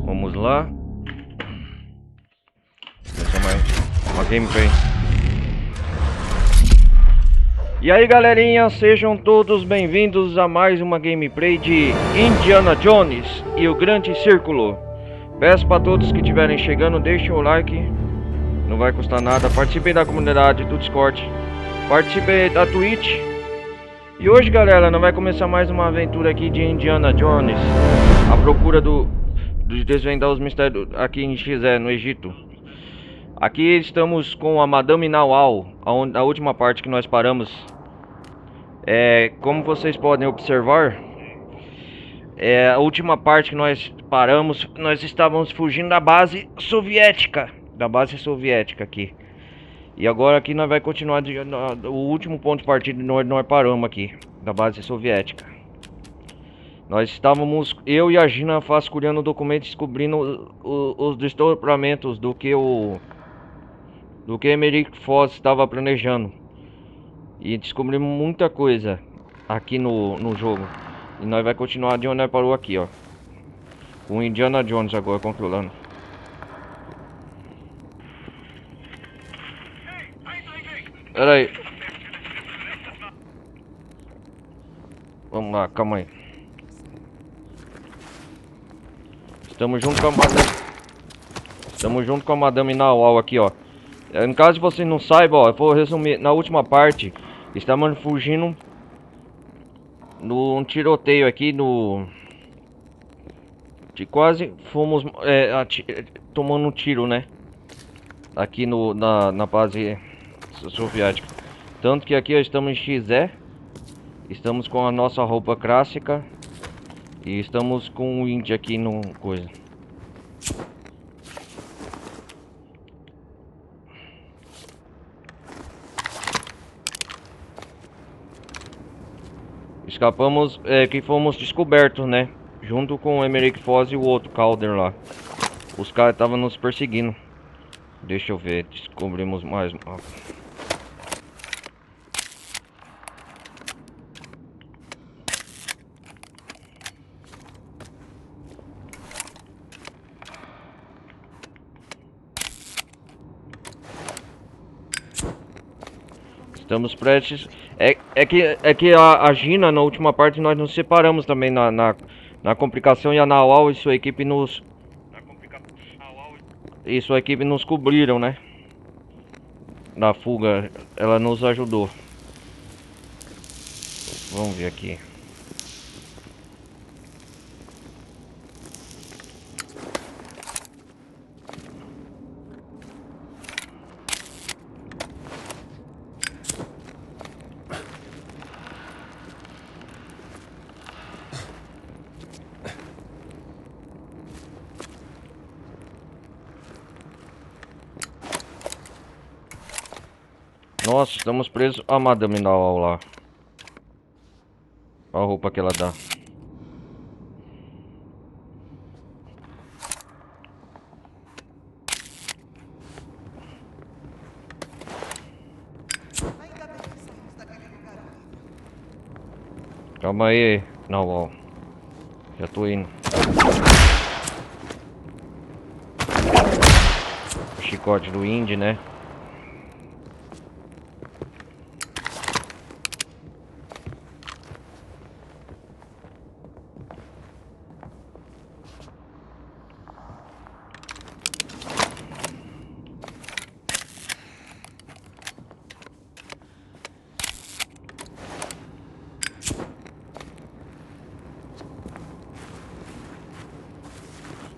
Vamos lá. Essa é uma gameplay. E aí galerinha, sejam todos bem-vindos a mais uma gameplay de Indiana Jones e o Grande Círculo. Peço para todos que estiverem chegando, deixem o like, não vai custar nada. Participem da comunidade do Discord, participem da Twitch. E hoje galera, nós vai começar mais uma aventura aqui de Indiana Jones, à procura de desvendar os mistérios aqui em Xé, no Egito. Aqui estamos com a Madame Nawal, a última parte que nós paramos. Como vocês podem observar, a última parte que nós paramos, nós estávamos fugindo da base soviética. Aqui. E agora aqui nós vai continuar o último ponto de partida nós paramos aqui, da base soviética. Nós estávamos, eu e a Gina, vasculhando documentos, descobrindo os desdobramentos do que Emerick Foz estava planejando. E descobrimos muita coisa aqui no jogo. E nós vai continuar de onde nós parou aqui, ó. Com Indiana Jones agora controlando. Pera aí. Vamos lá, calma aí. Estamos junto com a Madame Nawal aqui, ó. Em caso vocês não saibam, ó, eu vou resumir. Na última parte, estamos fugindo num tiroteio aqui quase fomos tomando um tiro, né? Aqui na base soviética. Tanto que aqui ó, estamos em Xé. Estamos com a nossa roupa clássica. E estamos com o índio aqui no coisa. Escapamos, que fomos descobertos, né? Junto com o Emerick Foz e o outro Calder lá. Os caras estavam nos perseguindo. Deixa eu ver, descobrimos mais. Estamos prestes. É que a Gina, na última parte, nós nos separamos também na complicação, e a Nawal e sua equipe nos. E sua equipe nos cobriram, né? Na fuga, ela nos ajudou. Vamos ver aqui. Nossa, estamos presos a Madame Nawal lá. Olha a roupa que ela dá. Calma aí, Nawal. Já tô indo. O chicote do Indy, né?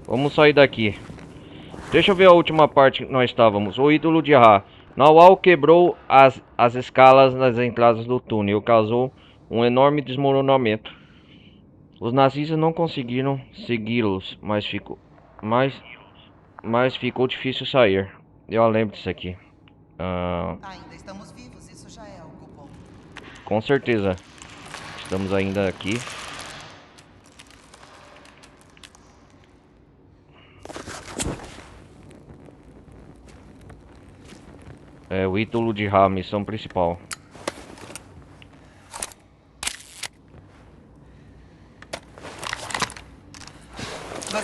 Vamos sair daqui. Deixa eu ver a última parte que nós estávamos. O ídolo de Ra. Nawal quebrou as escalas nas entradas do túnel, causou um enorme desmoronamento. Os nazistas não conseguiram segui-los, mas ficou difícil sair. Eu lembro disso aqui. Ainda estamos vivos, isso já é algo bom. Com certeza. Estamos ainda aqui. É o ídolo de Ra, missão principal.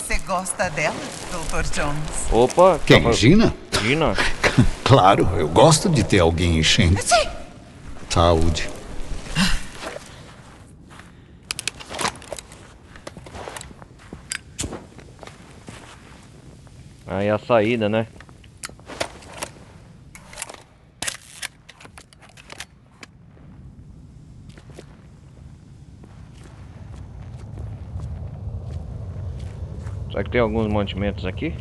Você gosta Gosta dela, Dr. Jones? Opa, Quem? Gina? Gina? Claro, eu gosto de ter alguém enchendo. Sim. Saúde. Aí a saída, né? Será que tem alguns mantimentos aqui?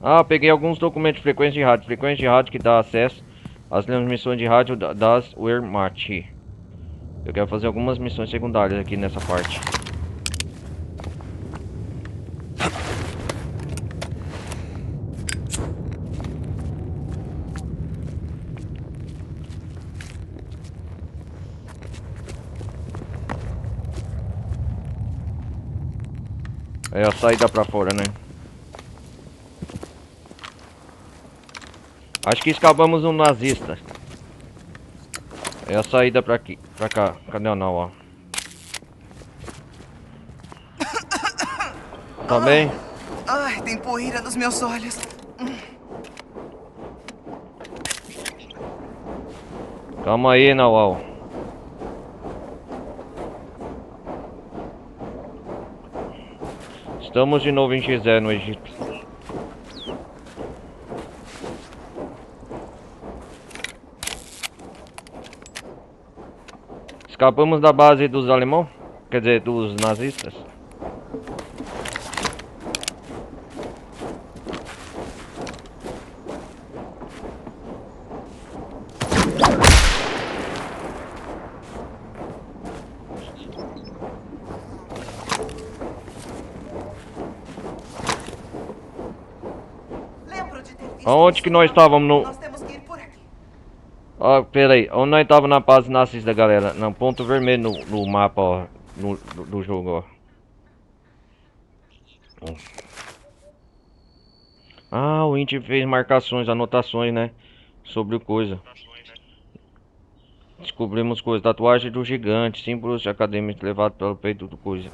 Ah, peguei alguns documentos de frequência de rádio. Frequência de rádio que dá acesso às transmissões de rádio das Wehrmacht. Eu quero fazer algumas missões secundárias aqui nessa parte. É a saída pra fora, né? Acho que escapamos um nazista. É a saída pra aqui, pra cá. Cadê o não, ó? Tá bem? Ai, tem poeira nos meus olhos. Calma aí, Nawal. Estamos de novo em Gizé, no Egito. Escapamos da base dos alemão? Quer dizer, dos nazistas? Lembro de ter visto. Aonde que nós estávamos no... Nós temos que ir por aqui. Ah, pera aí. Onde nós estávamos na base nazista, galera? No ponto vermelho no mapa, ó. Do jogo, ó. Ah, o Inti fez marcações, anotações, né? Sobre o coisa. Descobrimos coisa. Tatuagem do gigante. Símbolos acadêmicos levados pelo peito do coisa.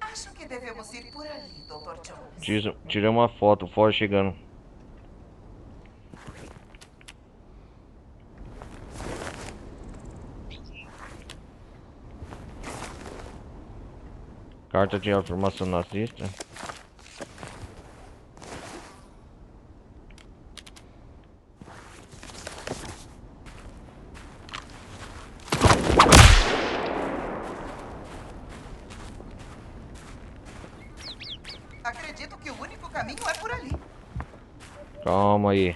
Acho que devemos ir por ali, Dr. Jones. Tirei uma foto, fora chegando. Carta de afirmação nazista. Acredito que o único caminho é por ali. Calma aí.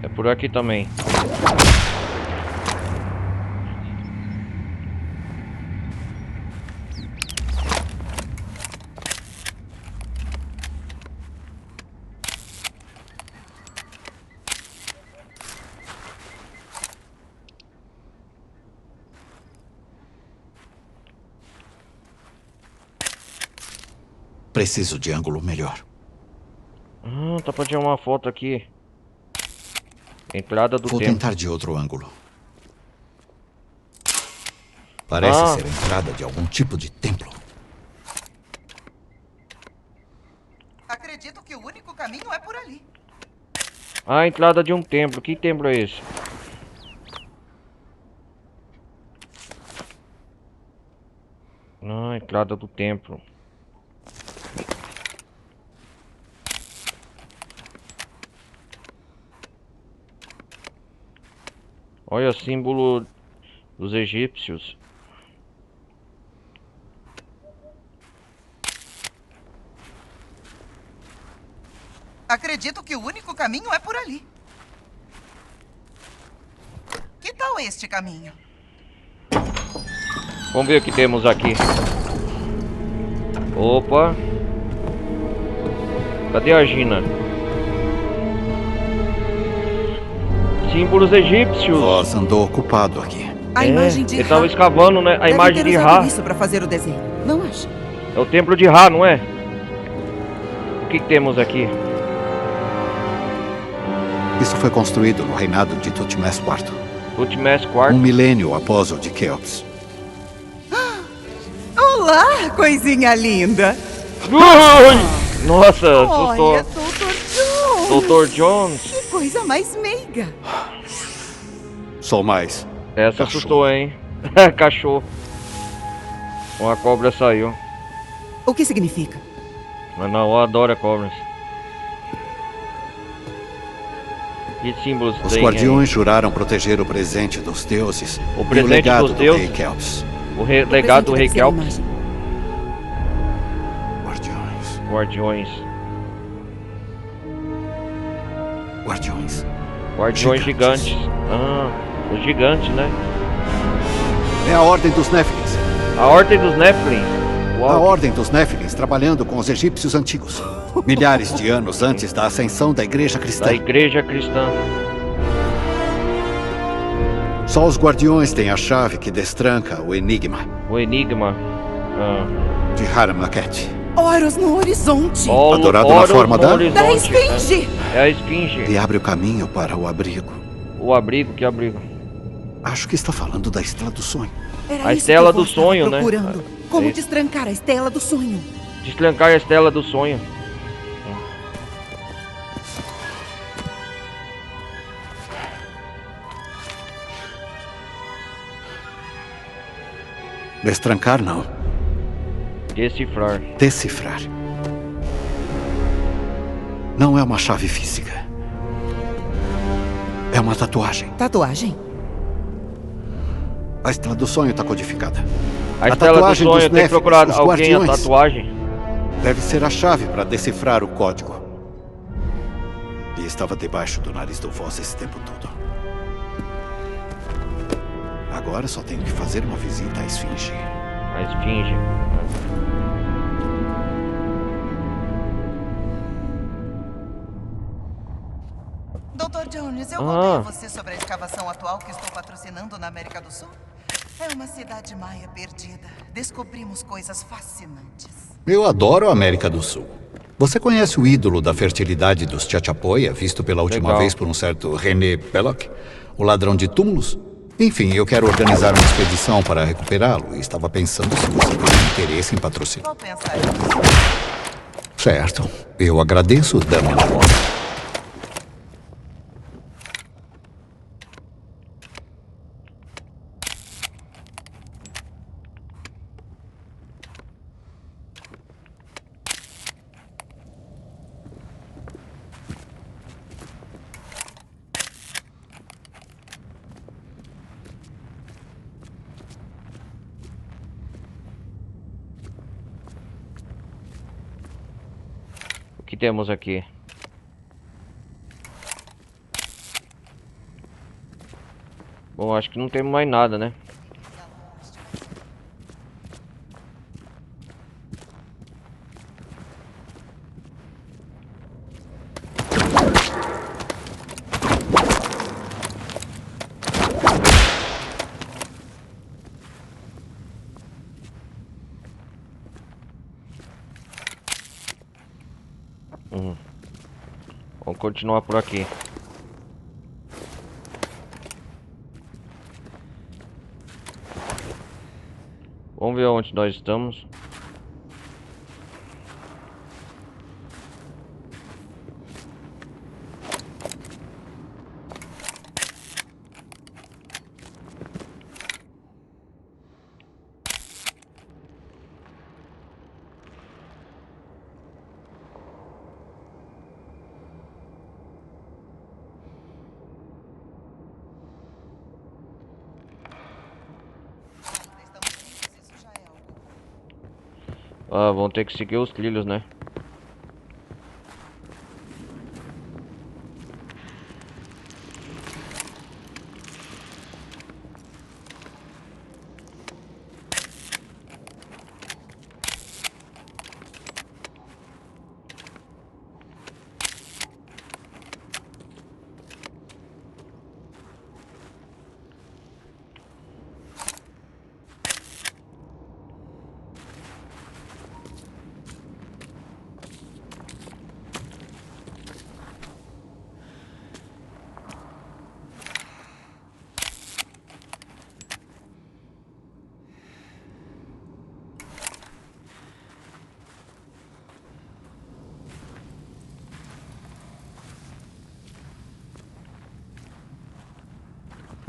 É por aqui também. Preciso de ângulo melhor. Tá pra tirar uma foto aqui. Entrada do Vou templo. tentar de outro ângulo. Parece ser a entrada de algum tipo de templo. Acredito que o único caminho é por ali. Ah, entrada de um templo. Que templo é esse? Ah, entrada do templo. Olha o símbolo dos egípcios. acredito que o único caminho é por ali. Que tal este caminho? Vamos ver o que temos aqui. Opa. Cadê a Gina? Símbolos egípcios. Oz andou ocupado aqui. A imagem de ele tava Ra escavando, né? A deve imagem ter de usado Ra. isso para fazer o desenho, não acha? É o templo de Ra, não é? O que temos aqui? Isso foi construído no reinado de Tutmés IV, Tutmés um IV. milênio após o de Quéops. Olá, coisinha linda. Ui! Nossa, assustou. Olha, Dr. Jones. Dr. Jones. Que coisa mais meiga. Sou mais. Essa Cachorro. assustou, hein? Cachorro. Uma cobra saiu. O que significa? Mas não, eu adoro cobras. Que símbolos Os tem guardiões juraram proteger o presente dos deuses O e o presente legado dos do rei deuses? Quéops. aí? O legado do rei Presente deve ser a Kelps. imagem. Guardiões. Guardiões. Guardiões. Guardiões Gigantes. gigantes. Ah, os gigantes, né? É a ordem dos Néfilins. A ordem dos Nephilim. A Uau. ordem dos Néfilins trabalhando com os egípcios antigos. Milhares de anos antes da ascensão da igreja cristã. Da igreja cristã. Só os guardiões têm a chave que destranca o enigma O enigma. Ah. de Haramaket. Horus no horizonte. Adorado na Horus forma no da- horizonte, Da esfinge. né? É a esfinge. E abre o caminho para o abrigo. O abrigo, que abrigo? Acho que está falando da Estela do Sonho. Era A isso estela que eu do sonho, estava né? procurando. Como É. destrancar a estela do sonho. Destrancar a estela do sonho. Destrancar, não. Decifrar. Decifrar. Não é uma chave física. É uma tatuagem. Tatuagem? A Estela do Sonho está codificada. A estela do tatuagem dos sonho, tem que Néfilins, procurar os alguém a guardiões. tatuagem. Deve ser a chave para decifrar o código. E estava debaixo do nariz do Voz esse tempo todo. Agora só tenho que fazer uma visita à Esfinge. A esfinge. Dr. Jones, eu Ah. contei a você sobre a escavação atual que estou patrocinando na América do Sul? É uma cidade maia perdida. Descobrimos coisas fascinantes. Eu adoro a América do Sul. Você conhece o ídolo da fertilidade dos Chachapoya, visto pela última Legal. vez por um certo René Belloc? O ladrão de túmulos? Enfim, eu quero organizar uma expedição para recuperá-lo e estava pensando se você tem interesse em patrocinar. Vou pensar. Certo. Eu agradeço, dama Narona. O que temos aqui? Bom, acho que não temos mais nada, né? Vamos continuar por aqui. Vamos ver onde nós estamos. Ainda estamos vivos, isso já é algo. Ah, vamos ter que seguir os trilhos, né?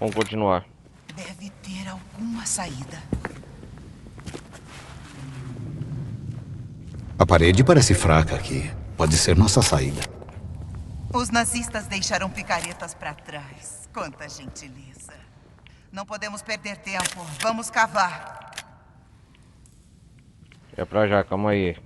Vamos continuar. Deve ter alguma saída. A parede parece fraca aqui. Pode ser nossa saída. Os nazistas deixaram picaretas pra trás. Quanta gentileza. Não podemos perder tempo. Vamos cavar. É pra já, calma aí.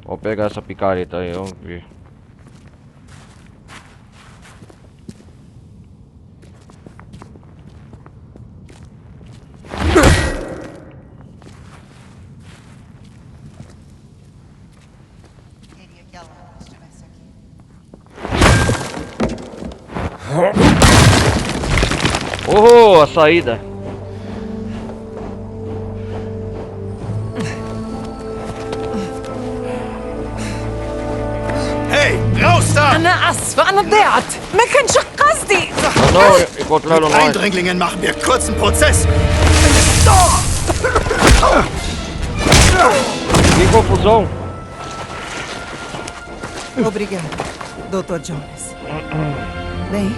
Vou pegar essa picareta aí, vamos ver. Queria que a Lara estivesse aqui. Oh, a saída. Hey, raus da! أنا آسفة أنا ضيعت ما كانش قصدي. Oh não, encontraram nós. Eindringlingen machen wir kurzen Prozess. Que confusão. Obrigada, Dr. Jones. Bem,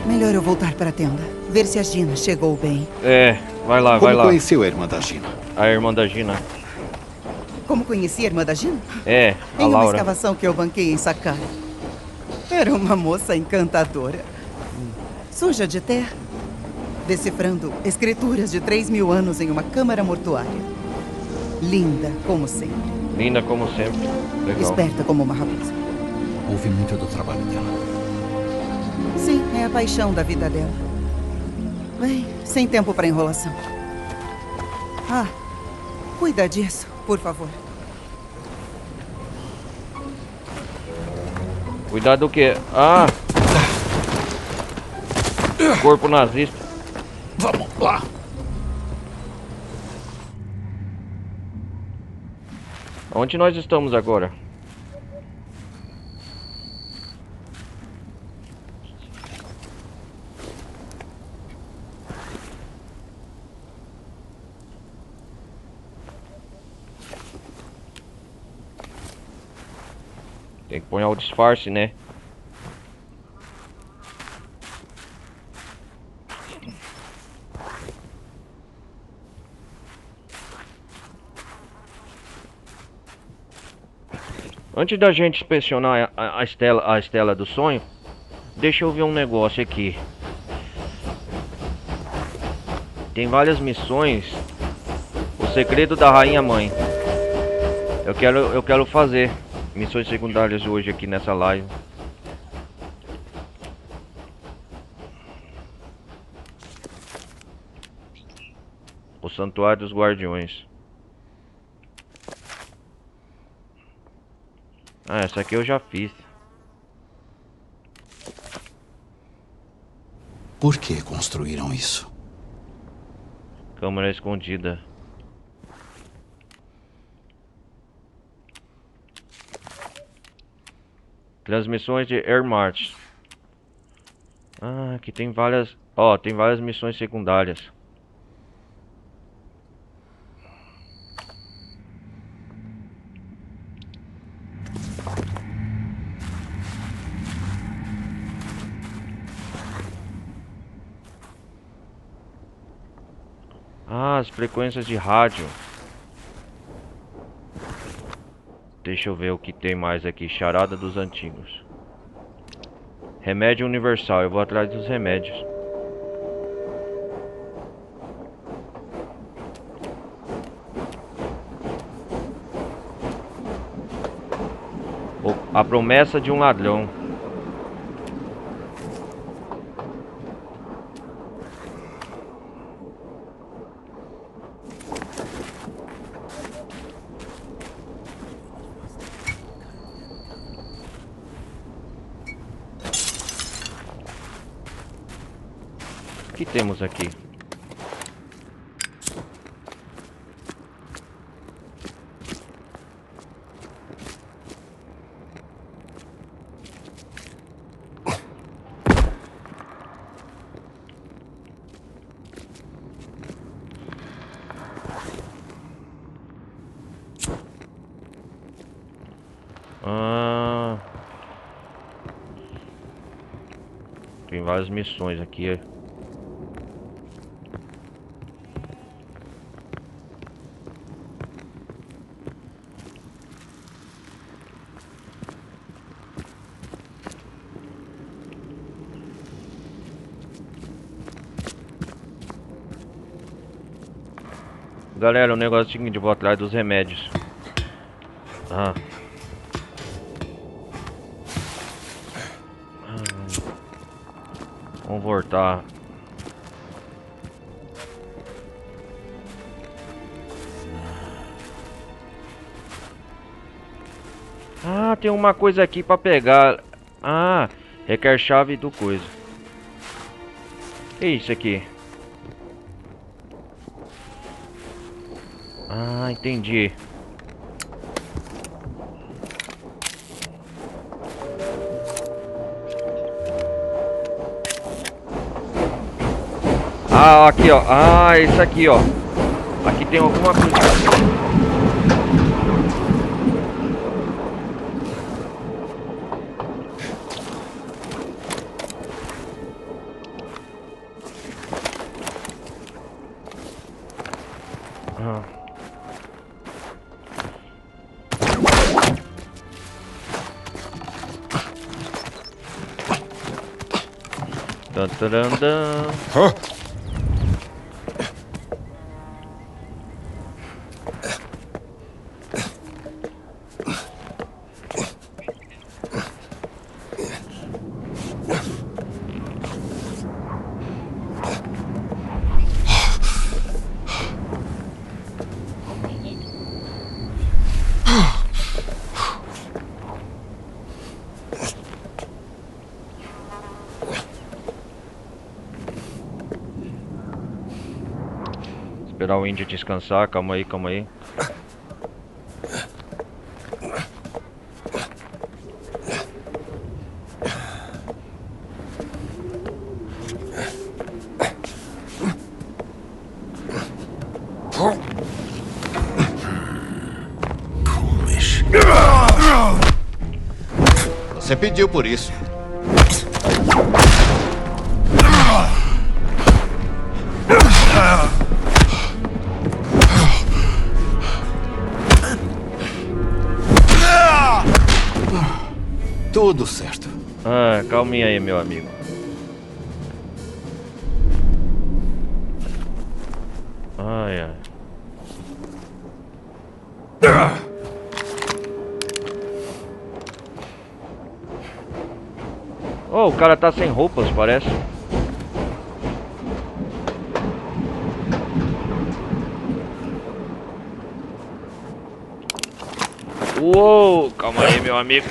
melhor eu voltar para a tenda. Ver se a Gina chegou bem. É, vai lá, vai Como lá. conheceu a irmã da Gina? A irmã da Gina. Como conheci a irmã da Gina? É, a Em uma Laura. escavação que eu banquei em Saqqara. Era uma moça encantadora. Suja de terra. Decifrando escrituras de 3.000 anos em uma câmara mortuária. Linda, como sempre. Linda como sempre. Legal. Esperta como uma raposa. Ouvi muito do trabalho dela. Sim, é a paixão da vida dela. Bem, sem tempo para enrolação. Ah, cuida disso, por favor. Cuidado do que? Ah! Corpo nazista. Vamos lá. Onde nós estamos agora? Tem que pôr o disfarce, né? Antes da gente inspecionar a estela do sonho, deixa eu ver um negócio aqui. Tem várias missões. O segredo da rainha mãe. Eu quero fazer missões secundárias hoje aqui nessa live. O Santuário dos Guardiões. Ah, essa aqui eu já fiz. Por que construíram isso? Câmara escondida. Transmissões de Air Mart. Ah, aqui tem várias... Ó, tem várias missões secundárias. Ah, as frequências de rádio. Deixa eu ver o que tem mais aqui. Charada dos antigos. Remédio universal. Eu vou atrás dos remédios. A promessa de um ladrão. O que temos aqui? várias missões aqui. Galera, o negócio é o seguinte, eu vou atrás dos remédios. Vamos voltar. Tem uma coisa aqui pra pegar. Requer chave do coisa. Que é isso aqui? Entendi. Aqui ó. Isso aqui ó. Aqui tem alguma coisa. Esperar o índio descansar, calma aí, calma aí. Você pediu por isso. Tudo certo. Calminha aí, meu amigo. Ai. O cara tá sem roupas, parece. Uou, calma aí, meu amigo.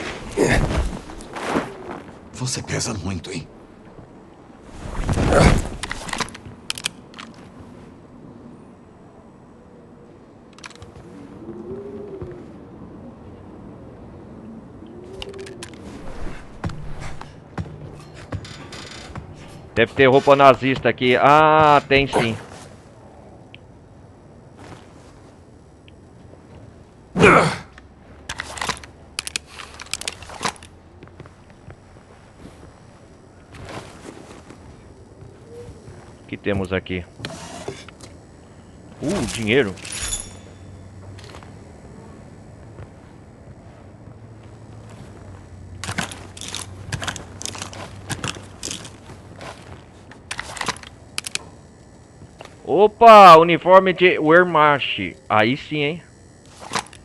Você pesa muito, hein? Deve ter roupa nazista aqui. Tem sim. O que temos aqui? Dinheiro. Opa, uniforme de Wehrmacht. Aí sim, hein?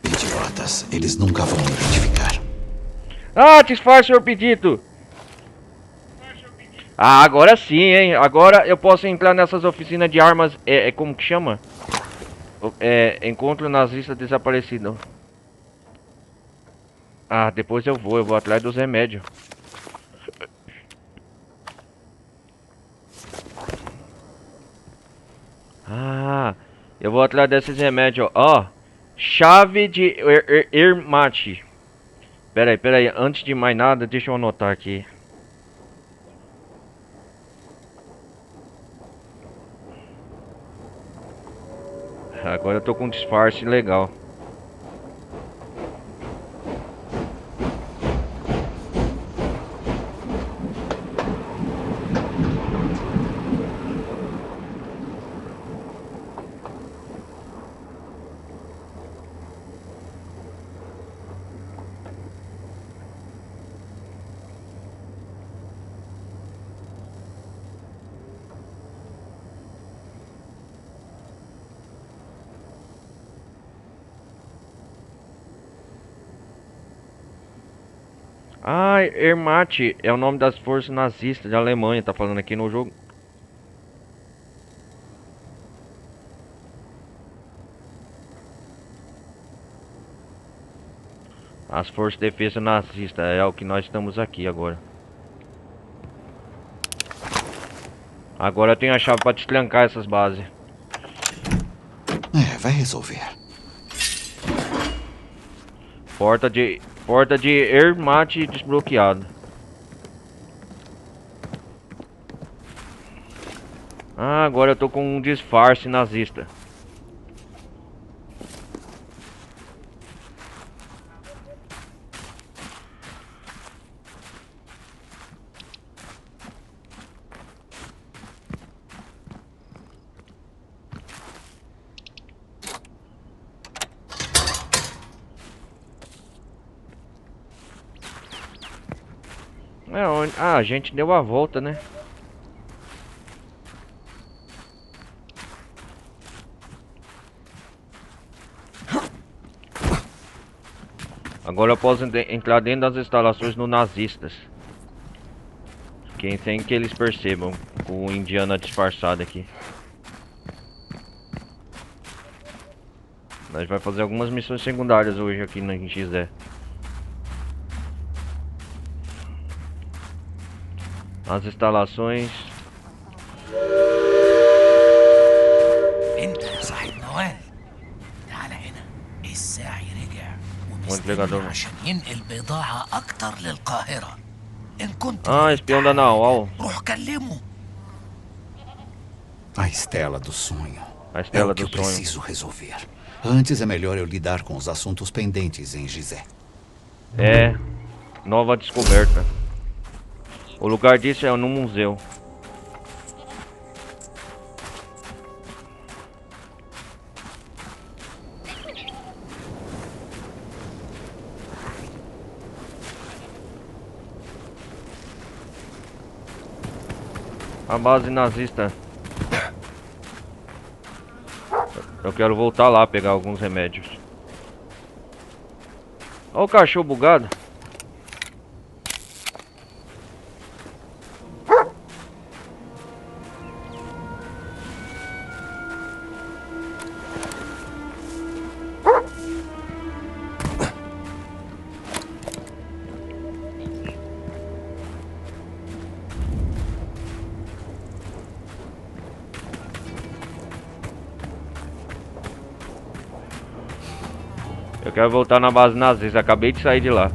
Idiotas, eles nunca vão me identificar. Desfaz, senhor Pedito. Agora sim, hein? Agora eu posso entrar nessas oficinas de armas. Como que chama? Encontro nazista desaparecido. Depois eu vou atrás dos remédios. Eu vou atrás desses remédios, ó. Chave de Wehrmacht. Pera aí, antes de mais nada, deixa eu anotar aqui. Agora eu tô com um disfarce legal. Ah, Wehrmacht é o nome das forças nazistas da Alemanha, tá falando aqui no jogo. As forças de defesa nazistas é o que nós estamos aqui agora. Agora eu tenho a chave para destrancar essas bases. Vai resolver. Porta de Wehrmacht desbloqueada. Ah, agora eu tô com um disfarce nazista. Ah, a gente deu a volta, né? Agora eu posso entrar dentro das instalações do nazistas. Quem tem que eles percebam com o Indiana disfarçado aqui. Nós vai fazer algumas missões secundárias hoje aqui no XE. As instalações. انت يا صاحب نوال، تعال هنا. الساعي رجع ومستني عشان ينقل بضاعة أكتر للقاهرة. إن كنت espião da Naval. روح كلمه. A Estela do Sonho. A Estela é o que do eu Sonho. preciso resolver. Antes é melhor eu lidar com os assuntos pendentes em Gizé. É, nova descoberta. O lugar disso é no museu. A base nazista. Eu quero voltar lá pegar alguns remédios. Olha o cachorro bugado. Eu quero voltar na base nazista, acabei de sair de lá.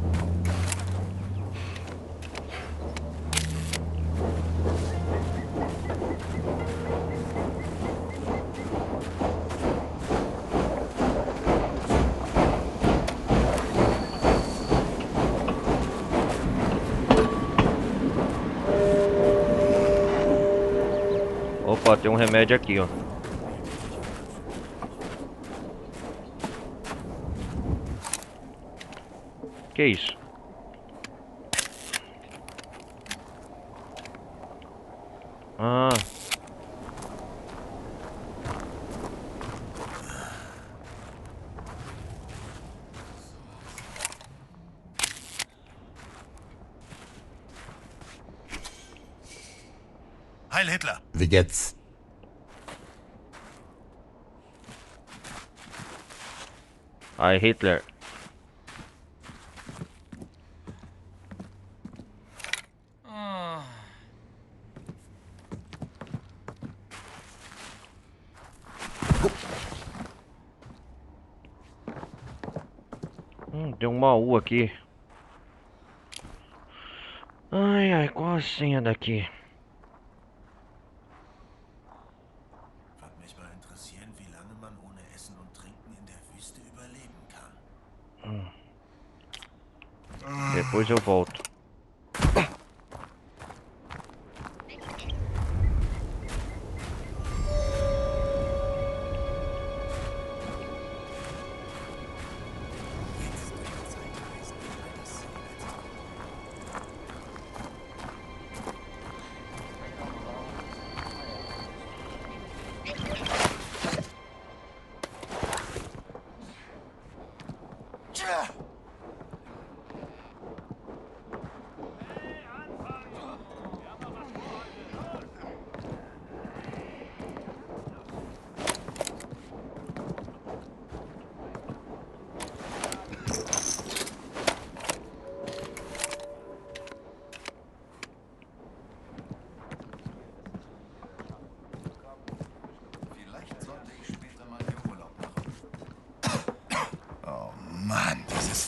Opa, tem um remédio aqui, ó. Que isso? Ah. Heil Hitler. Wie geht's? Aí, Hitler. Tem um baú aqui. Ai, ai, qual a senha daqui? Würde mich mal interessieren, wie lange man ohne Essen und Trinken in der Wüste überleben kann. Depois eu volto.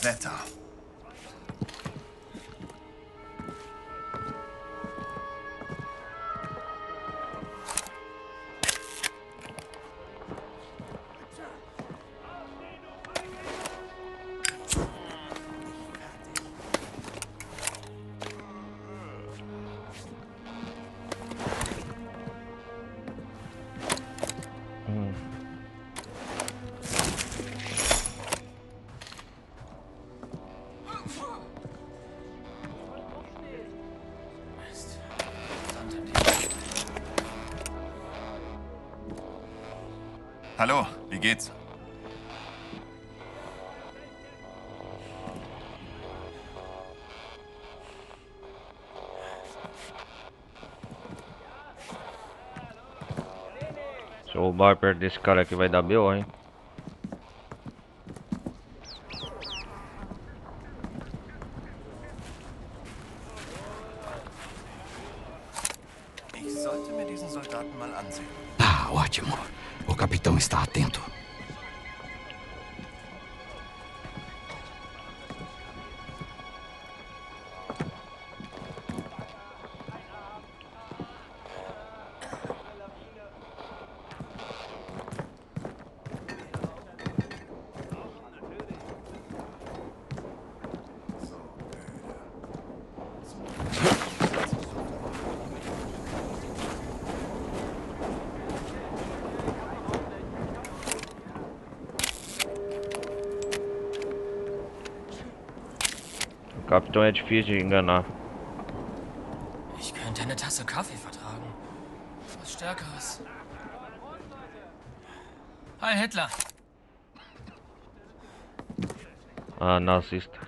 Wetter. Hallo, wie geht's? Se eu roubar perto desse cara aqui vai dar B.O., hein? Ich sollte mir diesen Soldaten mal ansehen. Ah, ótimo. O capitão está atento. O capitão é difícil de enganar. Ich könnte eine Tasse Kaffee vertragen. Was Stärkeres. Heil Hitler! Ah, nazista.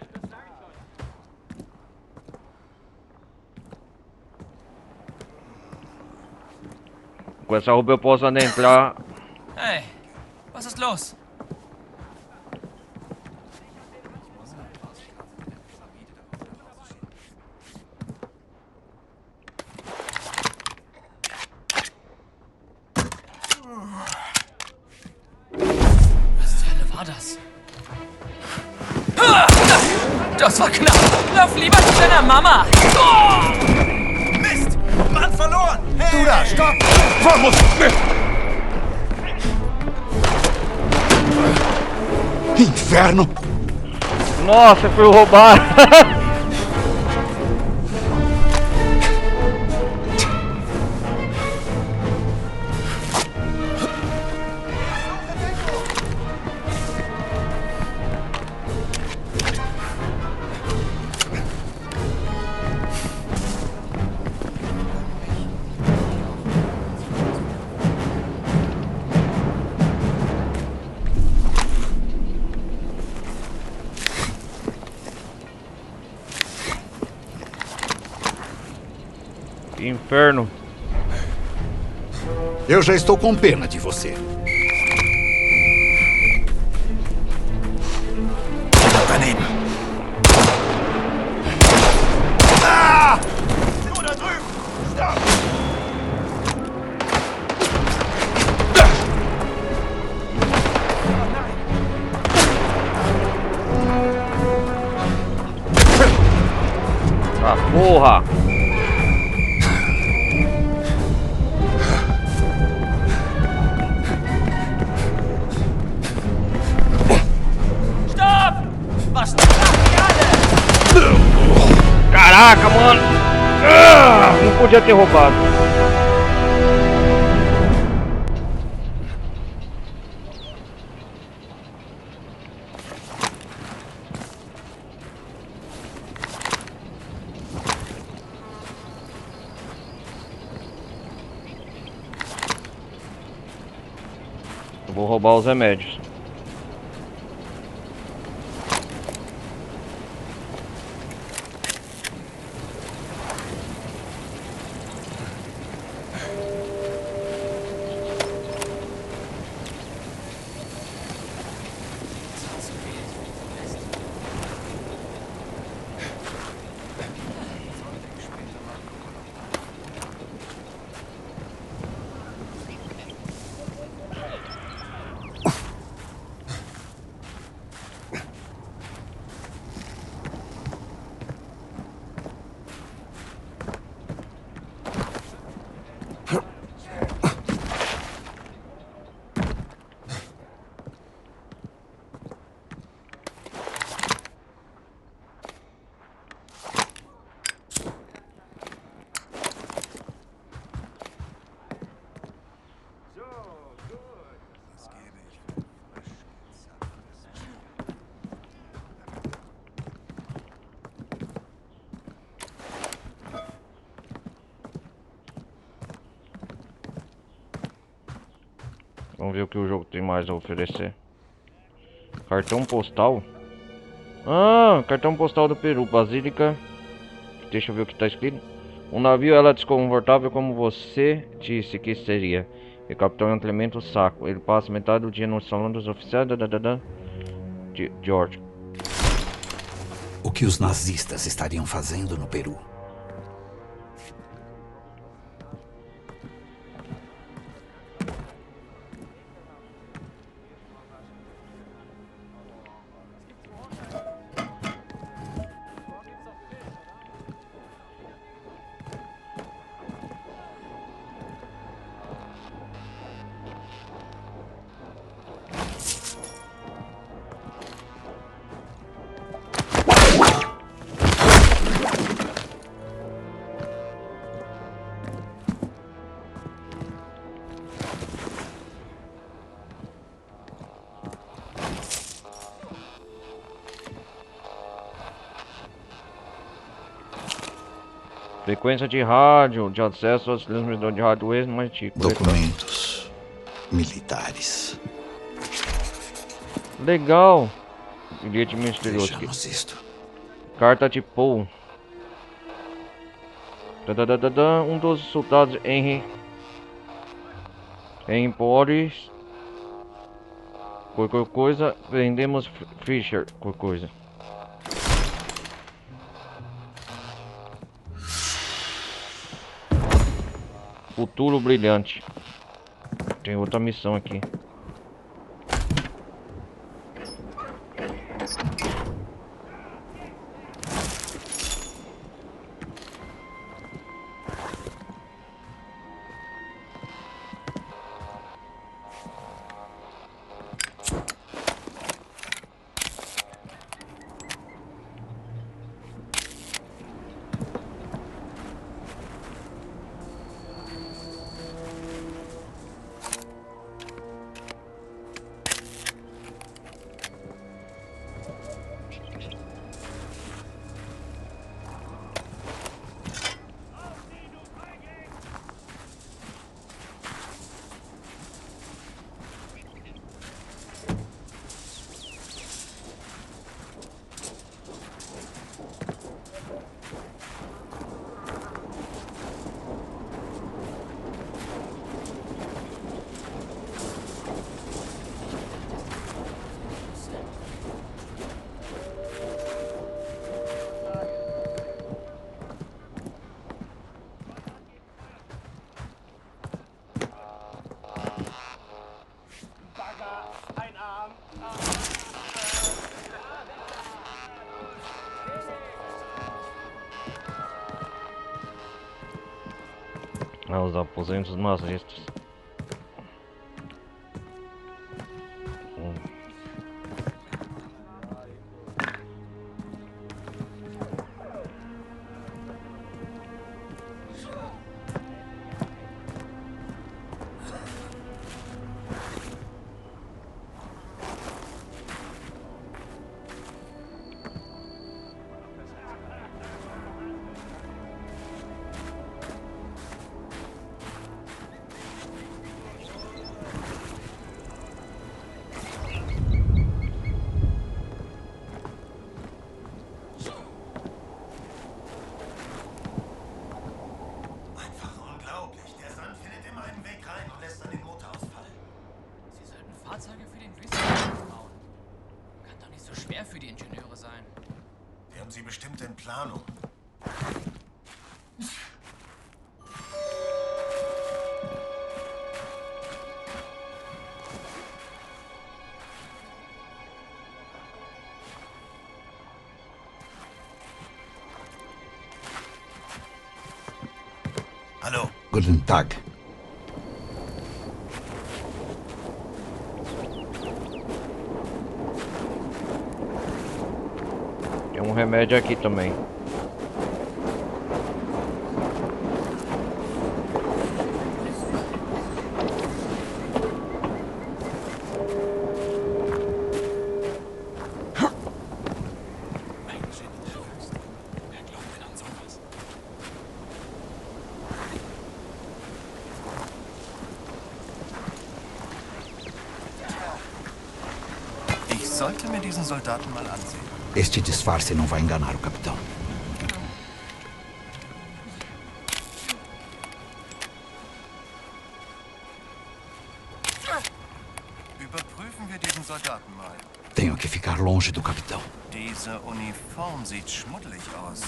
Com essa roupa eu posso adentrar. Hey, was ist los? Was zur Hölle war das? Das war knapp! Lauf lieber zu deiner Mama! Mist! Mann verloren! Hey! Du da, stopp! Vamos! Inferno! Nossa, fui roubado! Que inferno! Eu já estou com pena de você. Daneben! Ah! Du da drüben! Stopp! Ah, porra! Stopp! Was macht ihr alle? Caraca, mano! Ah, não podia ter roubado. Eu vou roubar os remédios. Vamos ver o que o jogo tem mais a oferecer. Cartão postal. Ah, cartão postal do Peru. Basílica. Deixa eu ver o que tá escrito. Um navio ela desconfortável como você disse que seria. E Capitão Clemente o Saco. Ele passa metade do dia no salão dos oficiais. George. O que os nazistas estariam fazendo no Peru? Frequência de rádio, de acesso aos transmissores de rádio ex mais tipo. Documentos militares. Legal. Bilhete misterioso aqui. Vejamos isto. Carta de Paul. Um dos soldados Henry Boris. Qualquer coisa. Vendemos Fischer. Qualquer coisa. Futuro brilhante. Tem outra missão aqui. Os aposentos nazistas. Fahrzeuge für den Wüstenplanet bauen. Kann doch nicht so schwer für die Ingenieure sein. Wir haben sie bestimmt in Planung. Hallo. Guten Tag. Tem um remédio aqui também. sollte mir diesen Soldaten mal ansehen. Este disfarce não vai enganar o capitão. Überprüfen wir diesen Soldaten mal. Tenho que ficar longe do capitão. Diese Uniform sieht schmuddelig aus.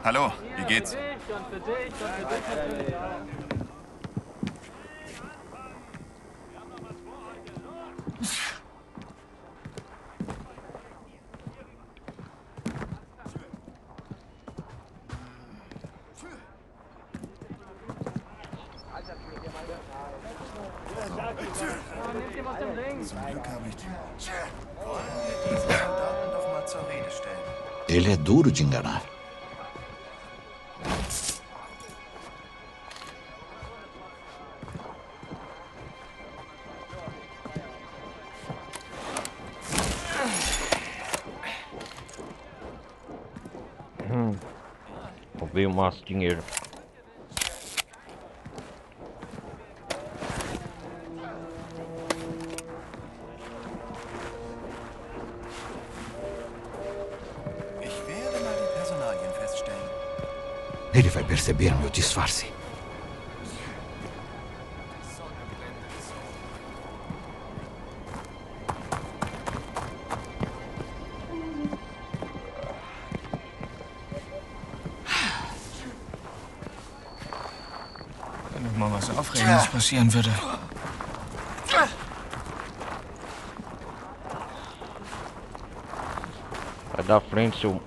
Hallo, wie geht's? Zum Glück habe ich die. Wollen wir diesen Soldaten doch mal zur Rede stellen? Ele é duro de enganar. Roubei o maço de dinheiro. Ich werde mal die Personalien feststellen. Ele vai perceber meu disfarce. Wenn noch mal was Aufregendes passieren würde. Sai da frente, seu...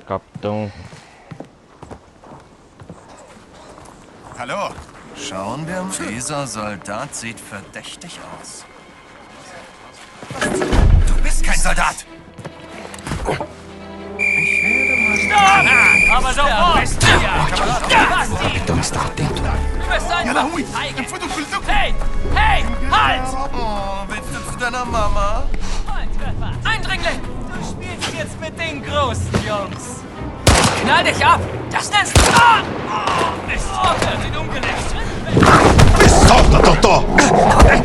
Capitão. Hallo, schauen wir mal. Dieser Soldat sieht verdächtig aus. Du bist kein Soldat! Ich werde mal... Aber sofort! O capitão está atento. Du bist einfach feige! Hey! Hey! Halt! Oh, willst du zu deiner Mama? Volltreffer! Eindringling! Du spielst jetzt mit den großen Jungs! Knall dich ab! Das nennst du... Ah! Oh, Mist! Oh, der sieht ungerecht! Solta, Totó! Hey!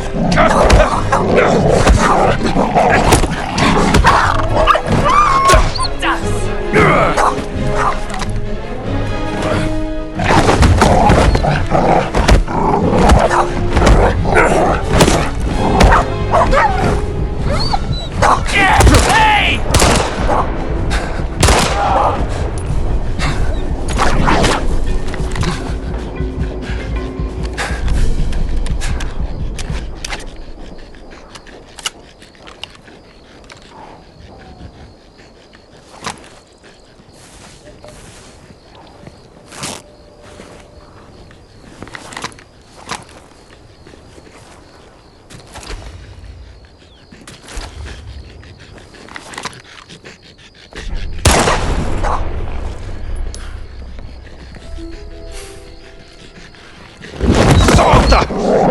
Solta!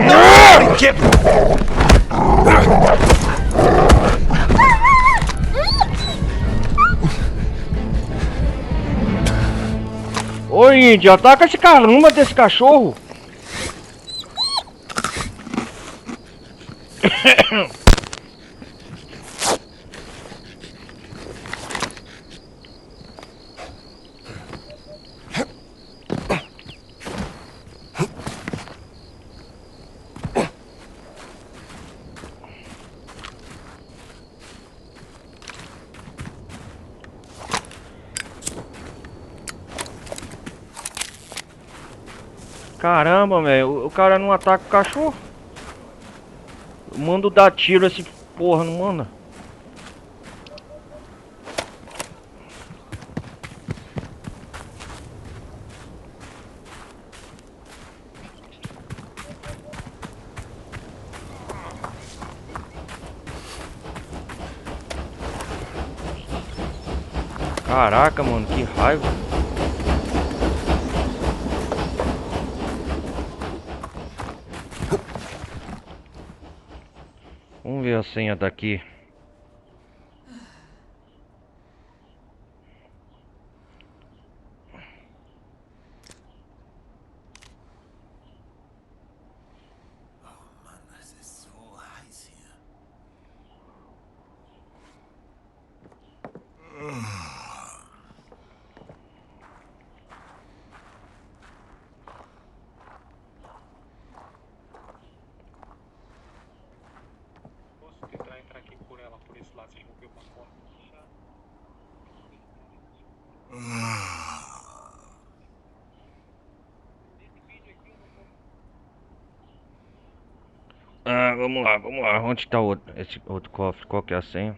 Não! Que... Ô índio, ataca esse caramba desse cachorro. Caramba, velho, o cara não ataca o cachorro. Eu mando dar tiro esse porra, não manda. Caraca, mano, que raiva. Vamos ver a senha daqui. Ah, vamos lá, vamos lá. Onde tá esse outro cofre? Qual que é a senha?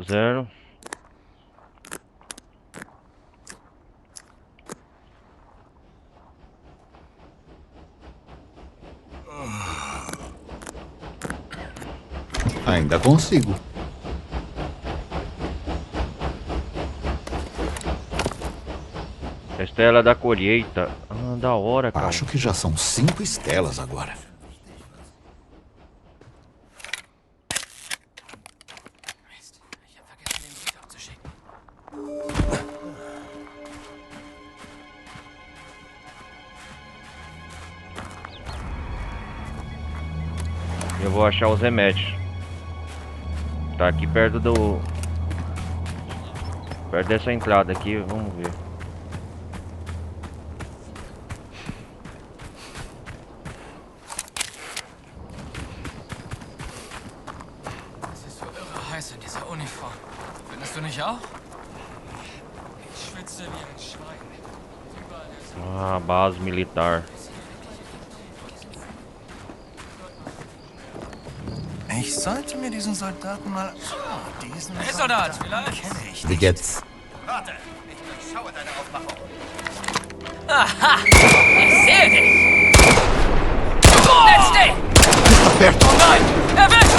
Zero. Ainda consigo. Estela da colheita. Ah, da hora, cara. Acho que já são 5 estelas agora. Mist, ich hab vergessen, den Brief abzuschicken. Eu vou achar os remédios. Tá aqui perto do... Perto dessa entrada aqui, vamos ver. Es ist so irre heiß in dieser Uniform. Findest du nicht auch? Ich schwitze wie ein Schwein. Überall der Ah, base militar. Ich sollte mir diesen Soldaten mal... Diesen Hey, Soldat, Soldaten vielleicht? kenne ich Wie geht's? Warte, ich durchschaue deine Aufmachung. Aha! Ich sehe dich! Let's stay! Aperto! Oh nein! Erwischt!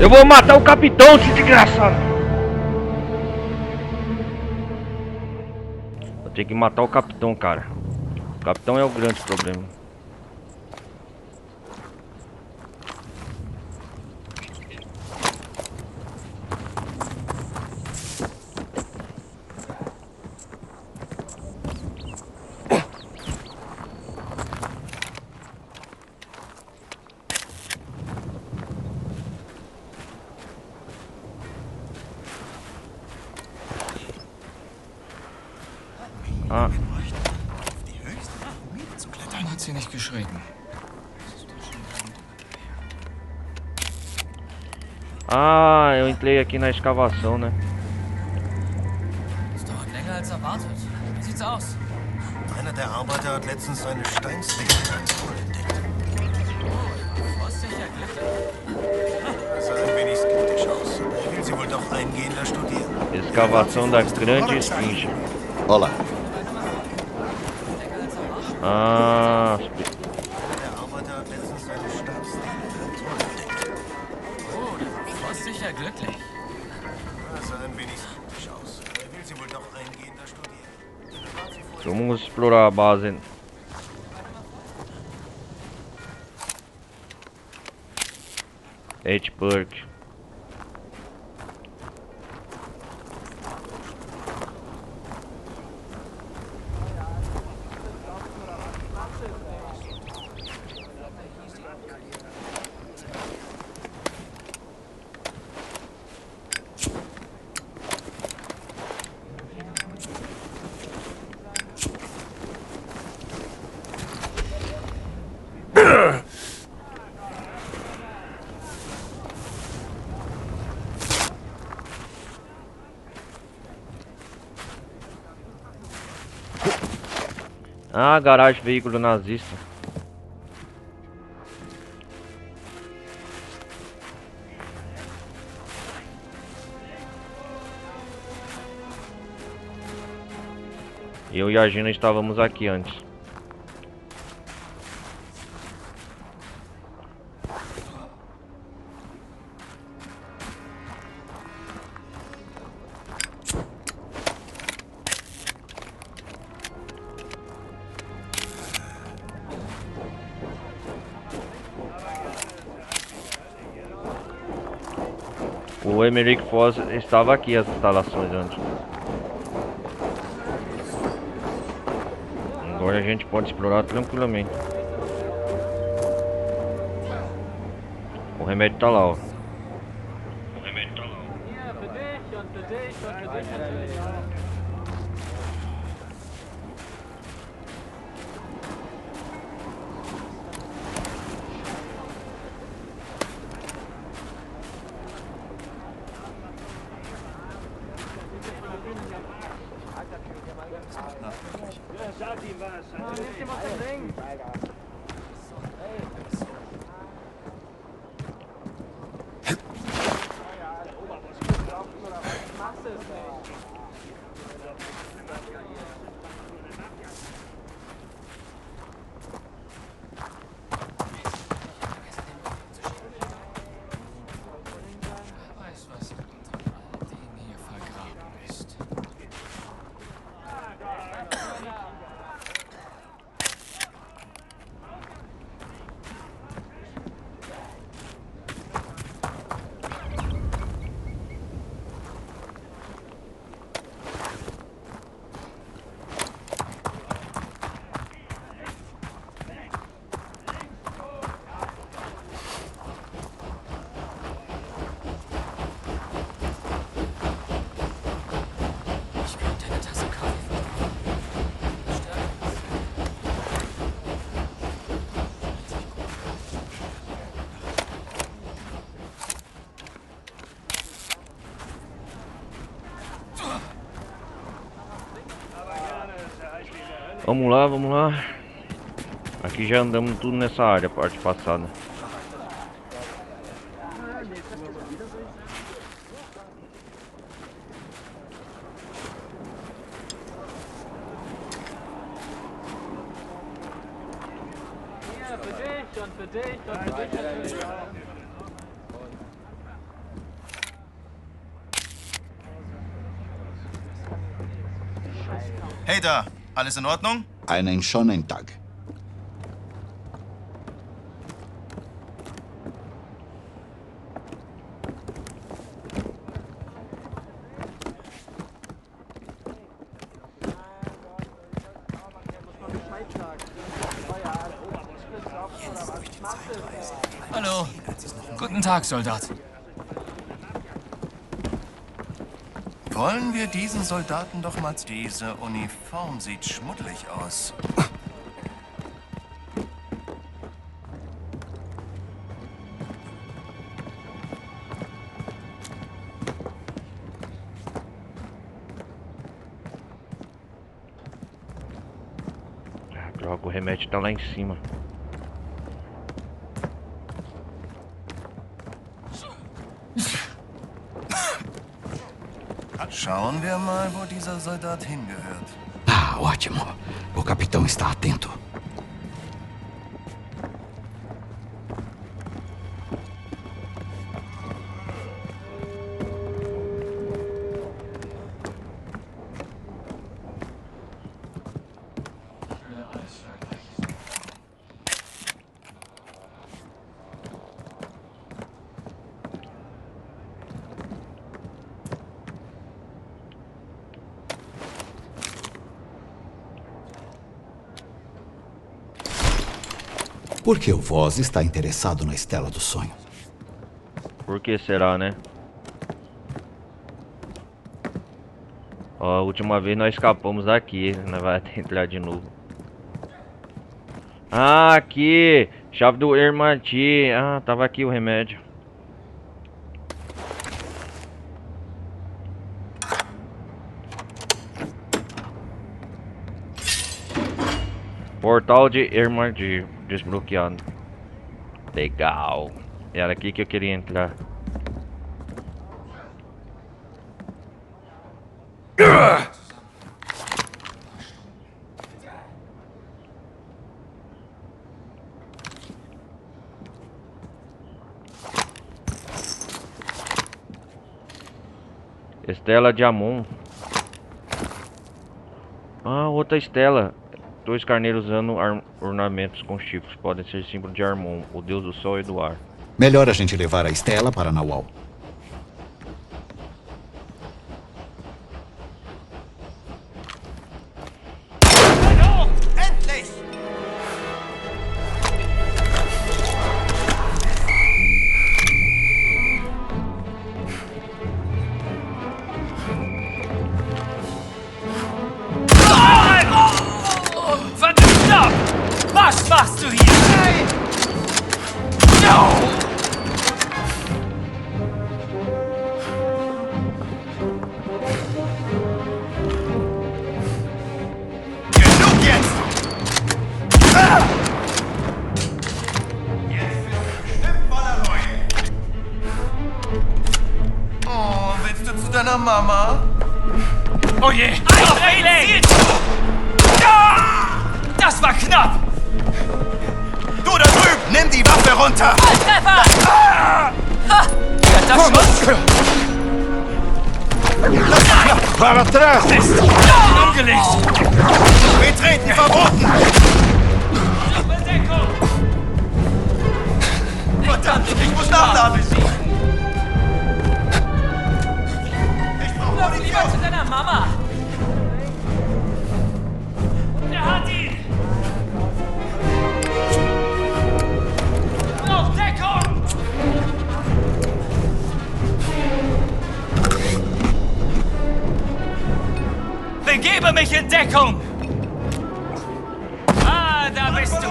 Eu vou matar o capitão, esse desgraçado! Vou ter que matar o capitão, cara. O capitão é o grande problema. Ah, Warum hat sie nicht geschrieben? ah, eu entrei aqui na escavação, né? Es dauert länger als erwartet. Wie sieht's aus? Einer der Arbeiter hat letztens eine Steinszene in einem Tunnel entdeckt. Frostig erglitten. Sah ein wenig skeptisch aus. Er will sie wohl doch eingehender studieren. Escavação da grande esfinge. Olá. Ah, Der Arbeiter hat letztens eine Steinszene in einem Tunnel entdeckt. Oh, der war frostig glücklich. Sah ein wenig skeptisch aus. Er will sie wohl doch eingehender studieren. vamos explorar a base. Edgeburg. Ah, garagem veículo nazista. Eu e a Gina estávamos aqui antes. O Emerick Foz estava aqui as instalações antes. Agora a gente pode explorar tranquilamente. O remédio tá lá, ó. Vamos lá, vamos lá. Aqui já andamos tudo nessa área, parte passada. Hey da, alles in Ordnung? Einen schönen Tag. Hallo. Guten Tag, Soldat. Wollen wir diesen Soldaten doch mal... Diese Uniform sieht schmuddelig aus. Ah, droga, o remédio tá lá em cima. Schauen wir mal, wo dieser Soldat hingehört. Ah, ótimo. O capitão está atento. Por que o Voz está interessado na Estela do Sonho? Por que será, né? Ó, a última vez nós escapamos daqui, nós vamos entrar de novo. Ah, aqui! Chave do Ermati. Ah, tava aqui o remédio. Portal de Ermati desbloqueado. Legal. Era aqui que eu queria entrar. Estela de Amon. Ah, outra estela. 2 carneiros usando ornamentos com chifres. Podem ser símbolo de Armon, o deus do sol e do ar. Melhor a gente levar a Estela para Nawal. Endlich! Verdammt ab! Was machst du hier? Nein! No! Genug jetzt! Jetzt bist du bestimmt voller Reue. Oh, willst du zu deiner Mama? Oh je! Ein Das war knapp! Du da drüben, nimm die Waffe runter! Treffer! Hat das Schutz? Para atrás! Mist! Umgelegt! Betreten verboten! Überdeckung! Verdammt, ich muss nachladen! Ich brauche Lauf lieber Munition! zu deiner Mama! Er hat ihn! Auf Deckung! Begebe mich in Deckung! Ah, da bist du!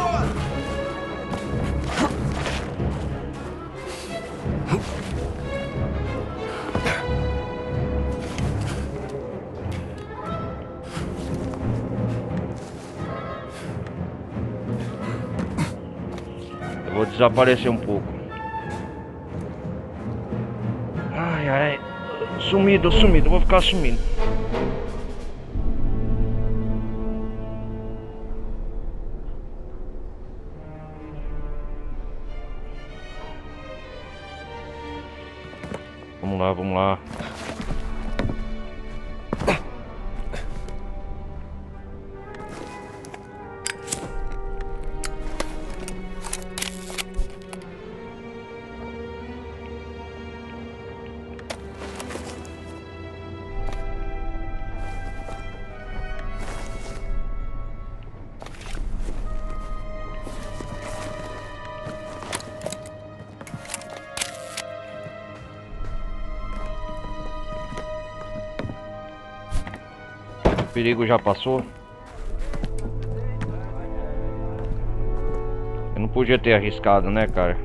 Eu vou desaparecer um pouco. Ai, ai. Sumido, vou ficar sumindo. Vamos lá. O perigo já passou. Eu não podia ter arriscado, né, cara?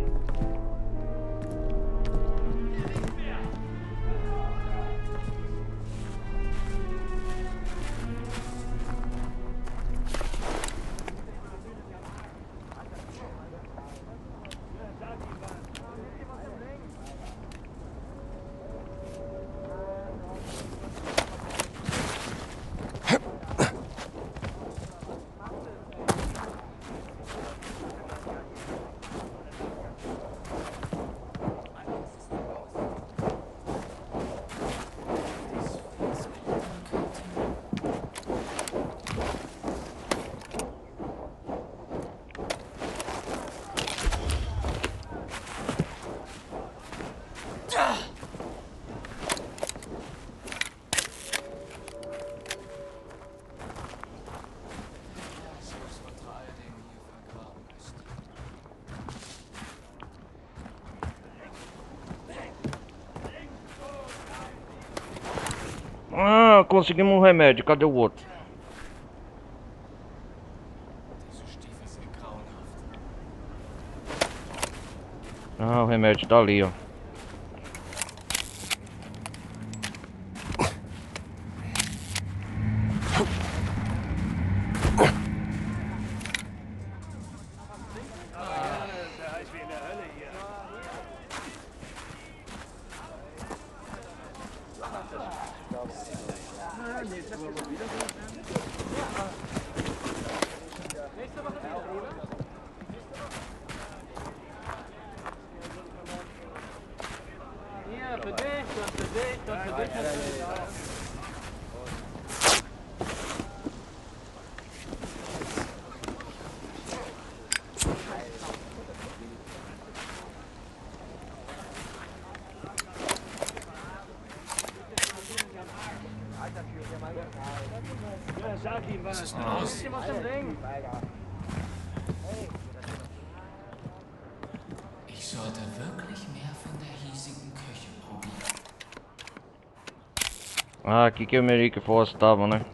Ah, conseguimos um remédio. Cadê o outro? Ah, o remédio tá ali, ó. Hier, für dich und für Was ist denn los? Ich sollte wirklich mehr von der hiesigen Küche probieren. Ah, aqui que o Merick e o Foz estavam, né?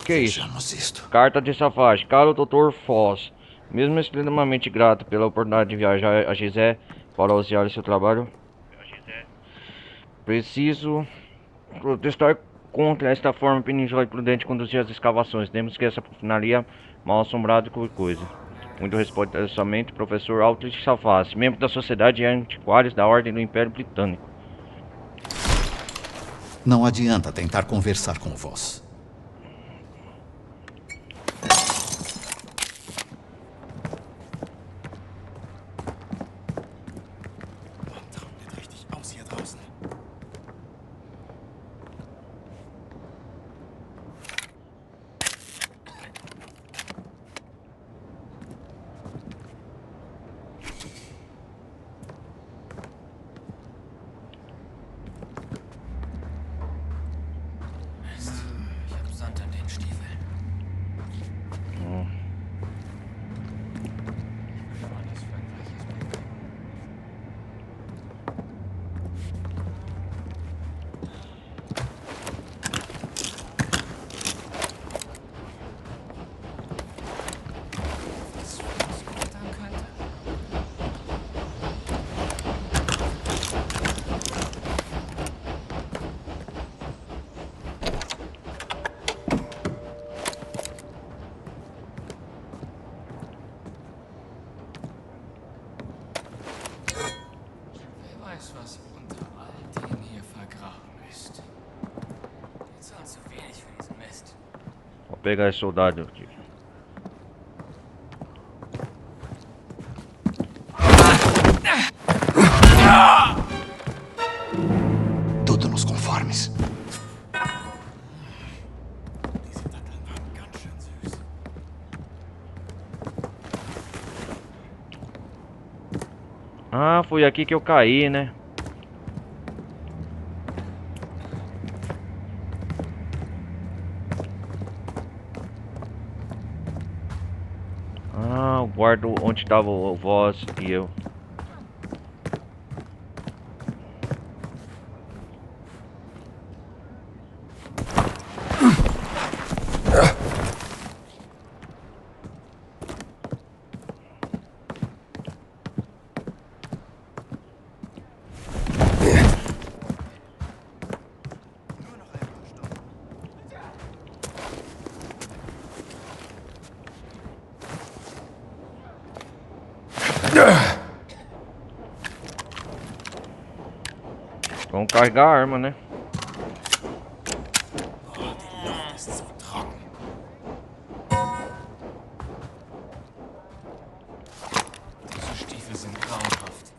Que isso? Vejamos isto. Carta de Safage. Caro Dr. Foz, mesmo extremamente grato pela oportunidade de viajar a Gizé para auxiliar seu trabalho, preciso protestar contra esta forma peninsular e prudente de conduzir as escavações. Temos que essa finaria mal assombrada com coisa. Muito respeitosamente, professor Aldrich Safage, membro da Sociedade de Antiquários da Ordem do Império Britânico. Não adianta tentar conversar com o Voss. Ich hab Sand an den Stiefeln. Wer weiß, was unter all dem hier vergraben ist. Wir zahlen zu wenig für diesen Mist. Vou pegar esse soldado aqui. Tudo nos conformes. Ah, foi aqui que eu caí, né? Ah, o guarda onde estava o Voss e eu. Vamos carregar a arma, né? Diese Stiefel sind grauenhaft.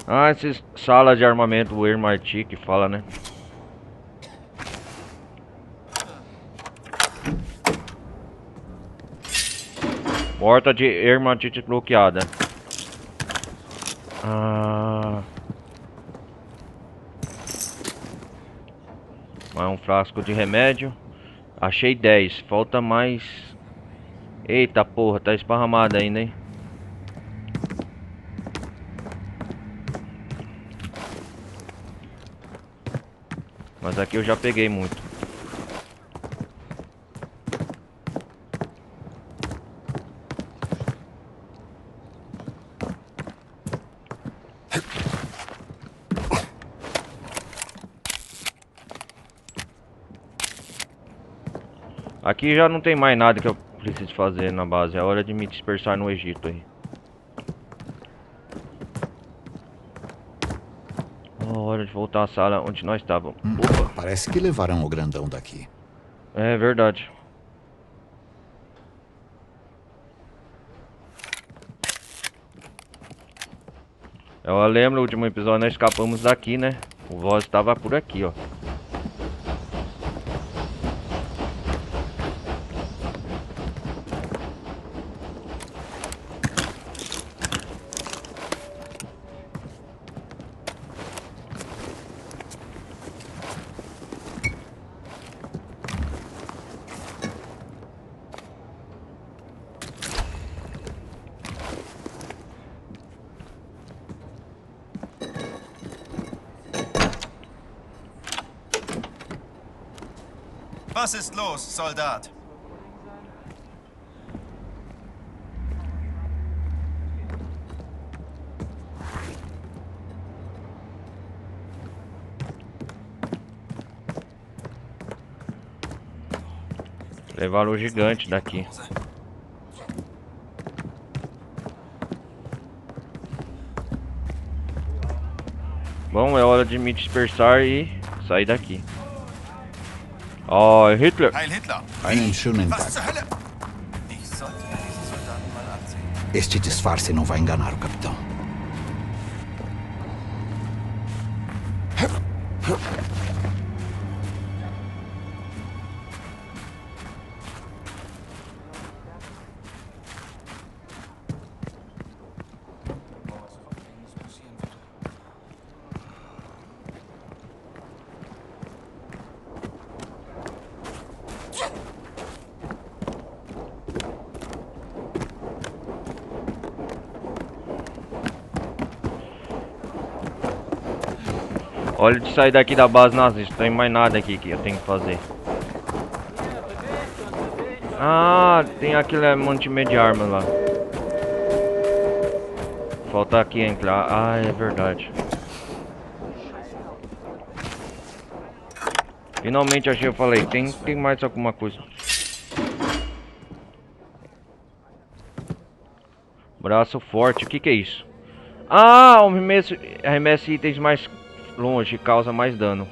Ah, essas salas de armamento, o Ermarti que fala, né? Porta de Ermarti bloqueada. Ah. Mais um frasco de remédio. Achei 10. Falta mais. Eita porra, tá esparramado ainda, hein? Mas aqui eu já peguei muito. Aqui já não tem mais nada que eu preciso fazer na base. É hora de me dispersar no Egito aí. Hora de voltar à sala onde nós estávamos. Opa. Parece que levaram o grandão daqui. É verdade. Eu lembro, no último episódio nós escapamos daqui, né? O Voz estava por aqui, ó. Was ist los, Soldat? Levaram o gigante daqui. Bom, é hora de me dispersar e sair daqui. Oh, Hitler! Heil Hitler! Einen schönen Was zur Tag. Hölle? Ich sollte mir diesen Soldaten mal ansehen. Este disfarce não vai enganar o capitão. Olha de sair daqui da base nazista, não tem mais nada aqui que eu tenho que fazer. Ah, tem aquele mantimento de armas lá. Falta aqui entrar. Ah, é verdade. Finalmente achei, eu falei, tem mais alguma coisa. Braço forte, o que é isso? Ah, arremessa itens mais longe, causa mais dano.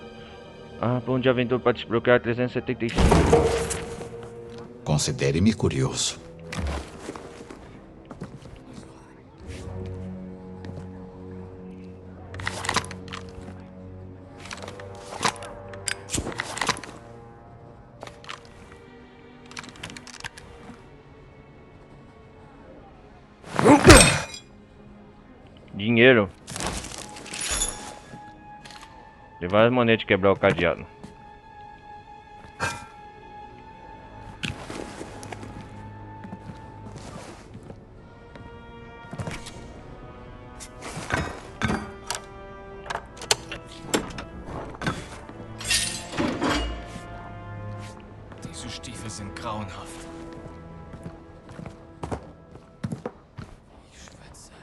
Ah, plano de aventura para desbloquear 375. Considere-me curioso. Dinheiro. Tem várias maneiras de quebrar o cadeado. Diese Stiefel sind grauenhaft. Ich schwitze.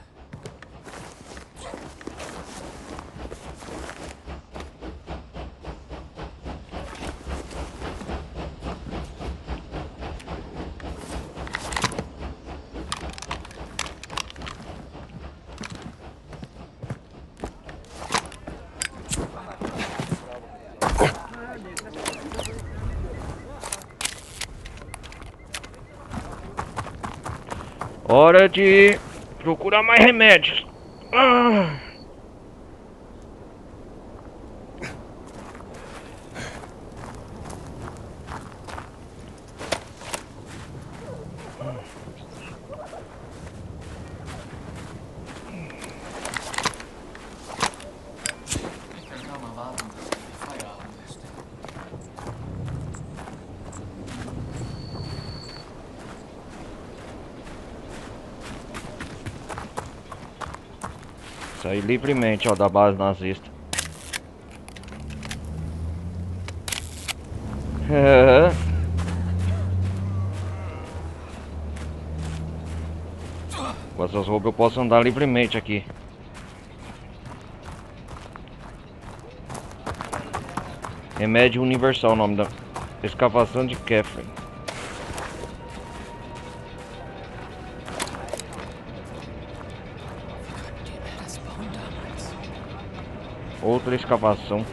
Hora de procurar mais remédios. Ah. Ich kann kaum erwarten, dass es Feierabend ist. Sair livremente, ó, da base nazista. Com essas roupas eu posso andar livremente aqui. Remédio universal, o nome da escavação de Catherine. Outra escavação.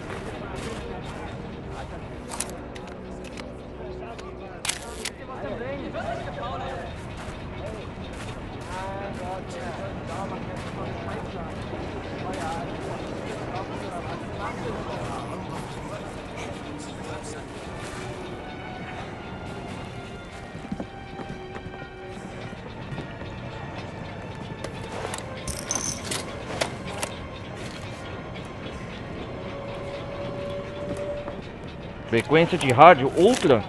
Frequência de rádio, outra?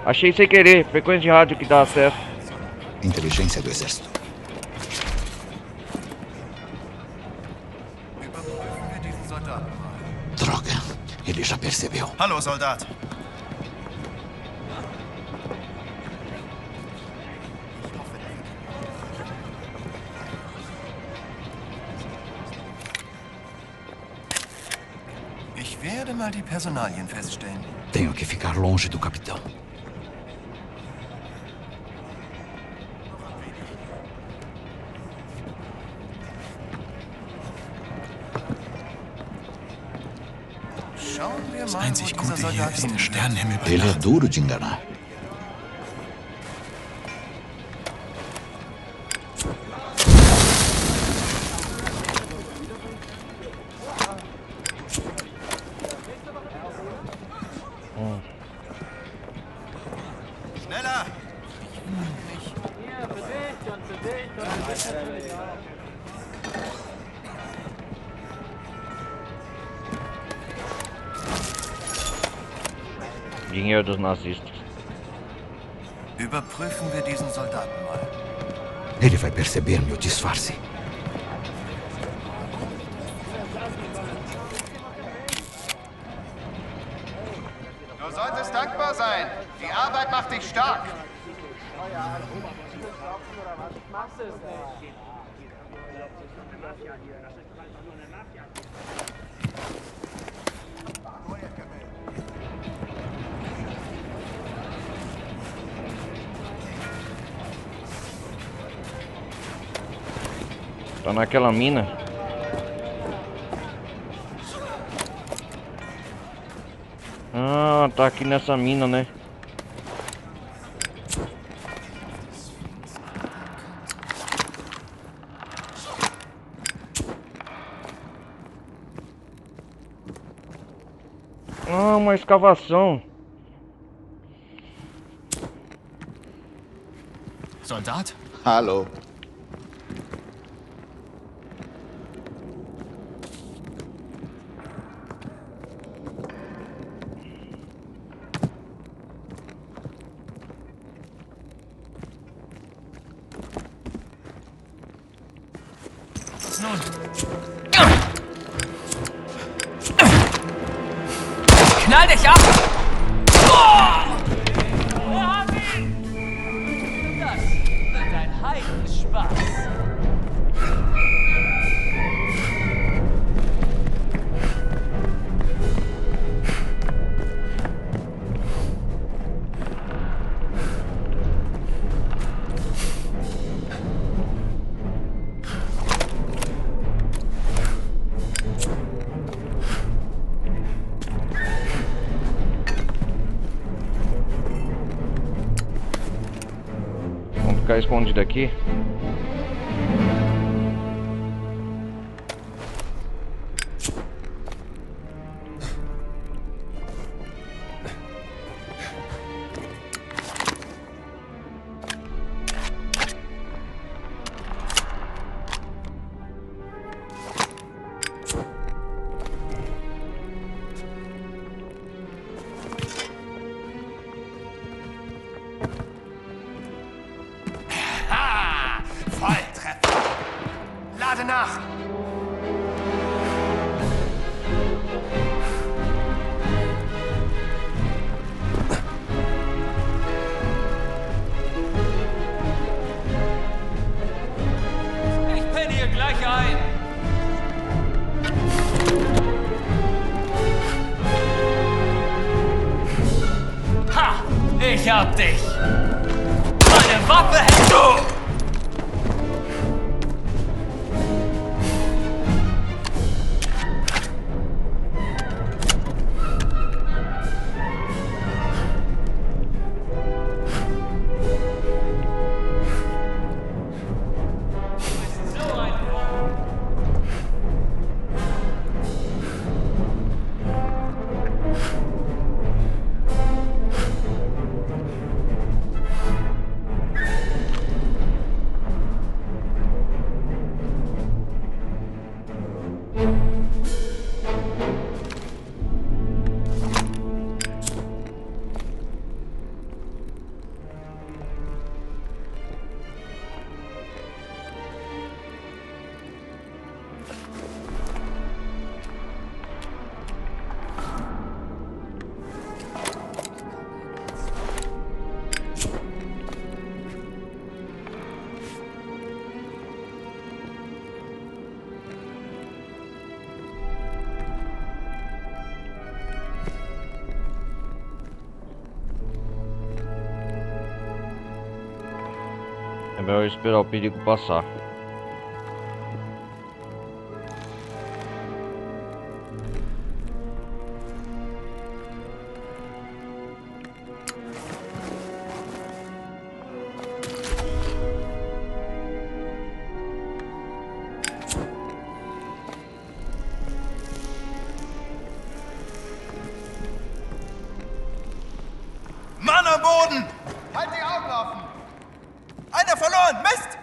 Achei sem querer, frequência de rádio que dá acesso. Inteligência do exército. Droga, ele já percebeu. Hallo, Soldat. Ich werde mal die Personalien feststellen. Tenho que ficar longe do capitão. Schauen wir Das mal, einzig wo dieser Gute hier Soldat ist der hin. Sternenhimmel bei Ele é Nacht. duro de enganar. Schneller! Dinheiro dos nazistas. Überprüfen wir diesen Soldaten mal. Ele vai perceber meu disfarce. Du solltest dankbar sein. Die Arbeit macht dich stark. Tá naquela mina. Ah, tá aqui nessa mina, né? Ah, uma escavação. Soldat? Alô? Was nun? Knall dich ab! Wir haben ihn! Das wird ein Heidenspaß. Vamos ficar escondido aqui. Ich hab dich! Meine Waffe hält du! É melhor esperar o perigo passar. Mann am Boden! Halt die Augen offen! Einer verloren! Mist!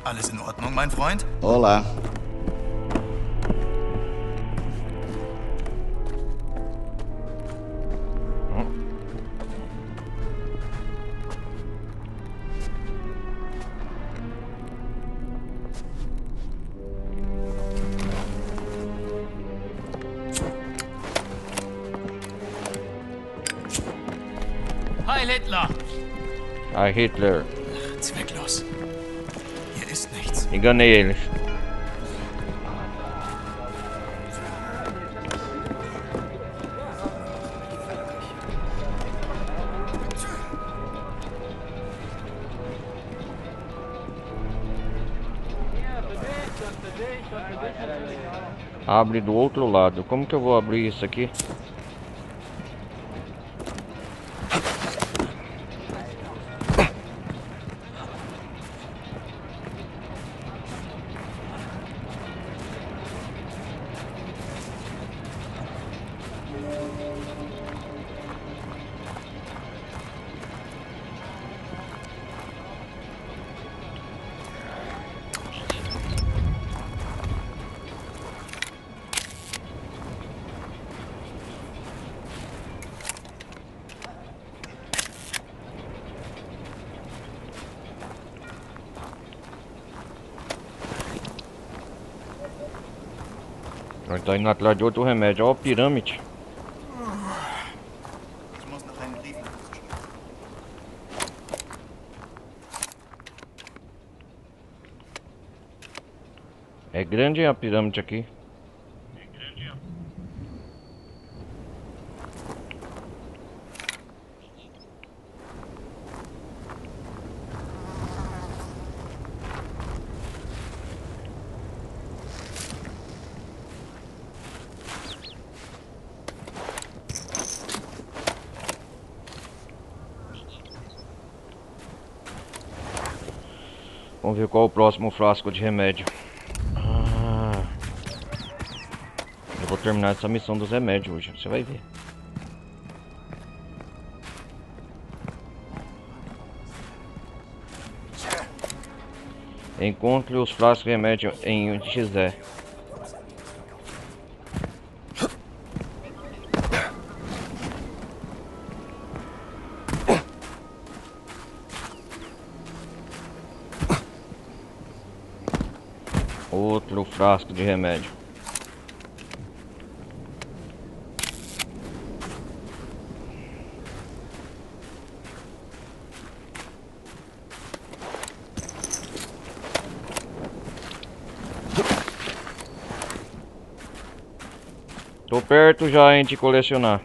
Alles in Ordnung, mein Freund? Olá. Heil Hitler! Ai, Hitler. Zwecklos. Hier ist nichts. Enganei eles. Abre do outro lado. Como que eu vou abrir isso aqui? Nós tá indo atrás de outro remédio. Ó, a pirâmide. Ich muss noch einen Brief nachschreiben. É grande a pirâmide aqui. Vamos ver qual é o próximo frasco de remédio. Eu vou terminar essa missão dos remédios hoje, você vai ver. Encontre os frascos de remédio em XE. Outro frasco de remédio. Tô perto já, hein, de colecionar.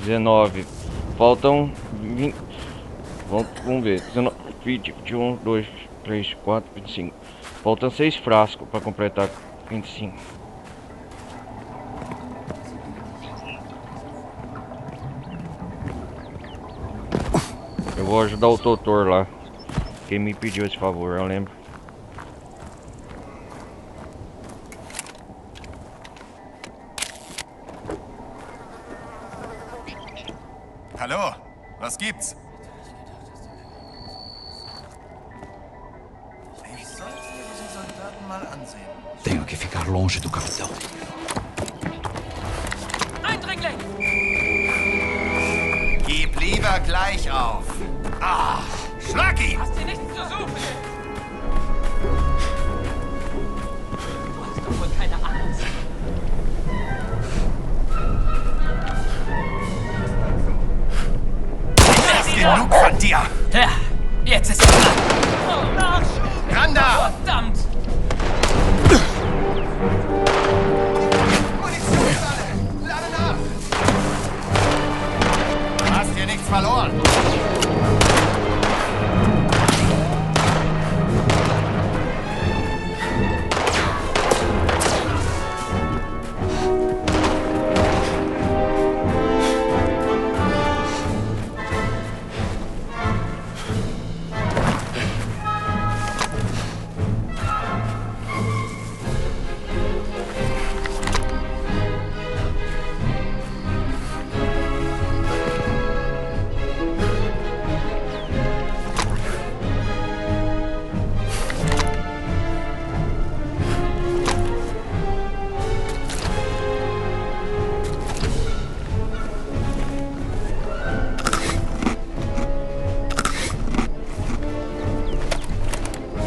19. Faltam 20. Vamos ver. 19, 20, 21, 2, 3, 4, 25. Faltam 6 frascos para completar 25. Eu vou ajudar o doutor lá. Quem me pediu esse favor, eu lembro. Hallo, was gibt's? Ich sollte mir diese Soldaten mal ansehen. Tenho que ficar longe do capitão. Eindringling! Gib lieber gleich auf. Ah, schlag ihn! Hast hier nichts zu suchen! Du hast doch wohl keine Angst. Genug von dir! Ja, jetzt ist er dran. Oh, Nachschub! Ran da! Verdammt! Munition, lade nach! Du hast hier nichts verloren!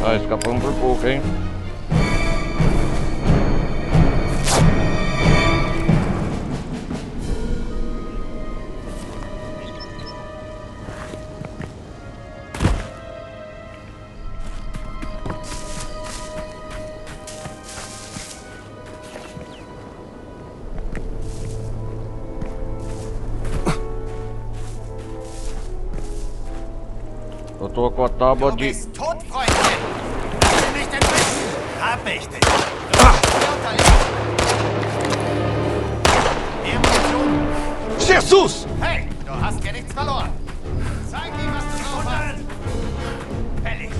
Ah, escapamos por pouco, hein? Eu tô com a tábua Du de... bist tot, Freundchen! Lass ihn nicht entwischen! Hab ich dich! Hier, Munition! Jesus! Hey, du hast hier nichts verloren! Zeig ihm, was du drauf hast! Fällig!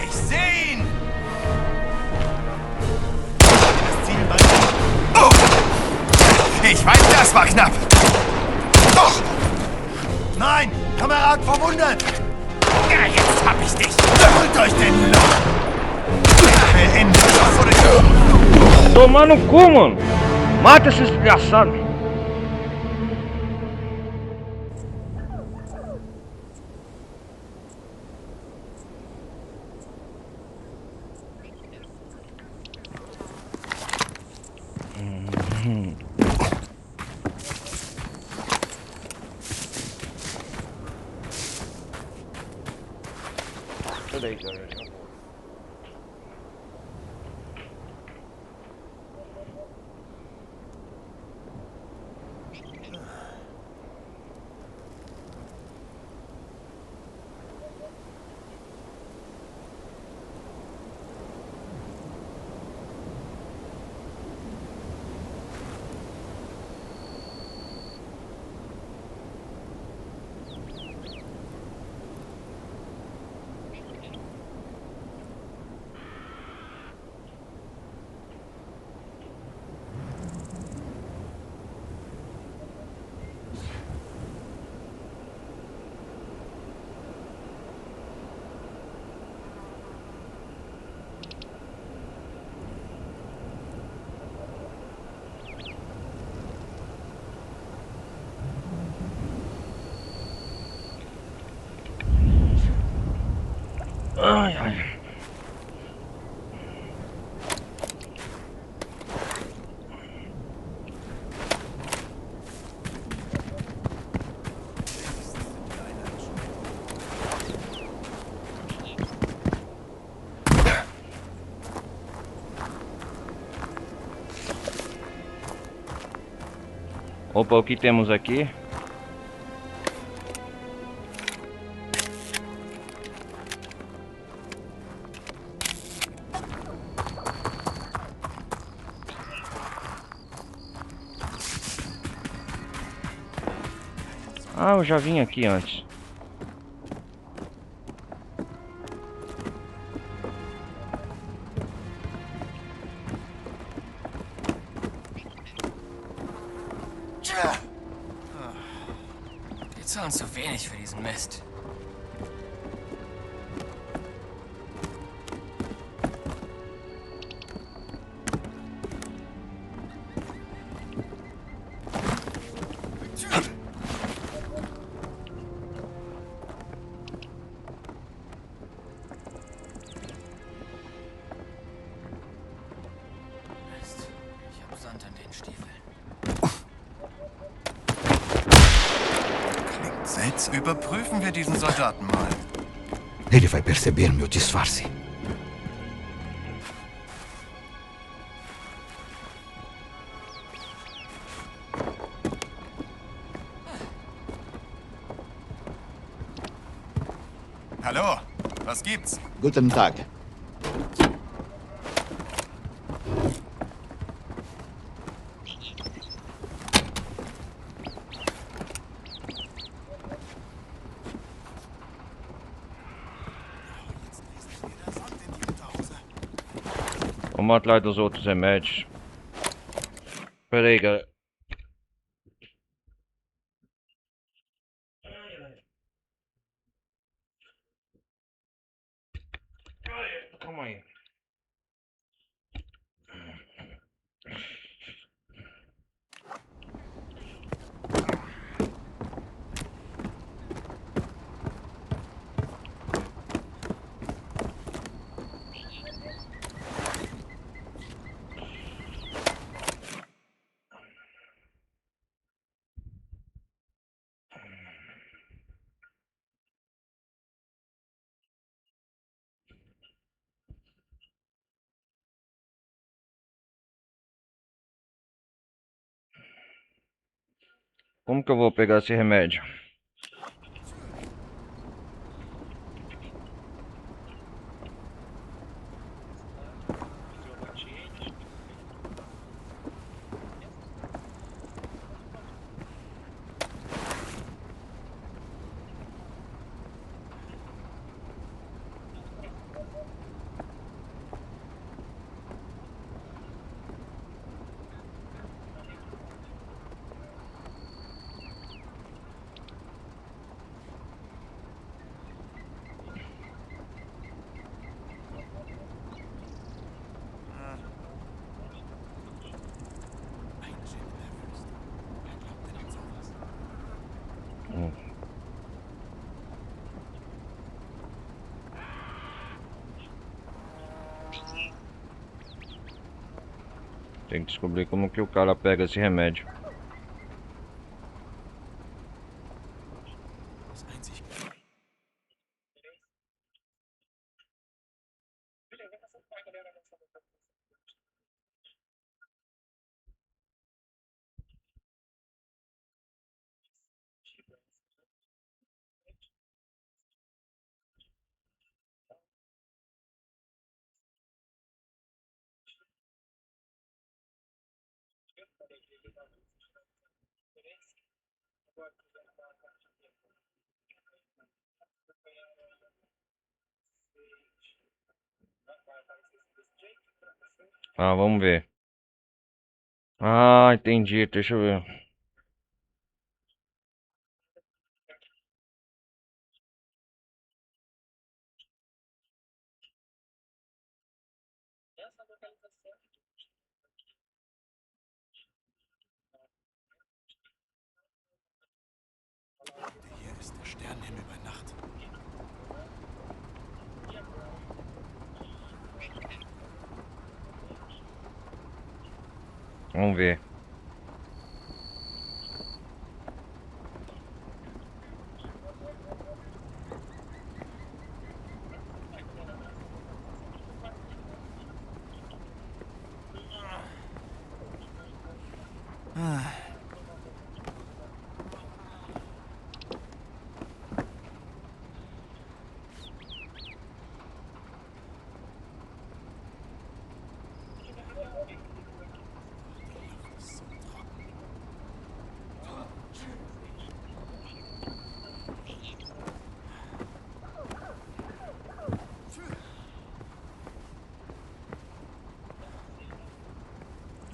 Ich seh ihn! Das Ziel war... Oh! Ich weiß, das war knapp! Doch! Nein! Kamerad verwundet! Ja, jetzt hab ich dich! Holt euch den Loch! Beende das oder... Tomar no cu, mano! Mata esse desgraçado! Peraí, cara. Ai, ai. Opa, o que temos aqui? Ah, eu já vim aqui antes. Wir zahlen zu wenig für diesen Mist. Mist, ich hab Sand an den Stiefeln. Klingt seltsam. Überprüfen wir diesen Soldaten mal. Ele vai perceber meu disfarce. Hallo, was gibt's? Guten Tag. Vamos atrás dos outros remédios. Pera aí, galera. Calma aí. Como que eu vou pegar esse remédio? Tem que descobrir como que o cara pega esse remédio. Ah, vamos ver. Ah, entendi. Deixa eu ver. Hier ist der Sternenhimmel bei Nacht. Vamos ver.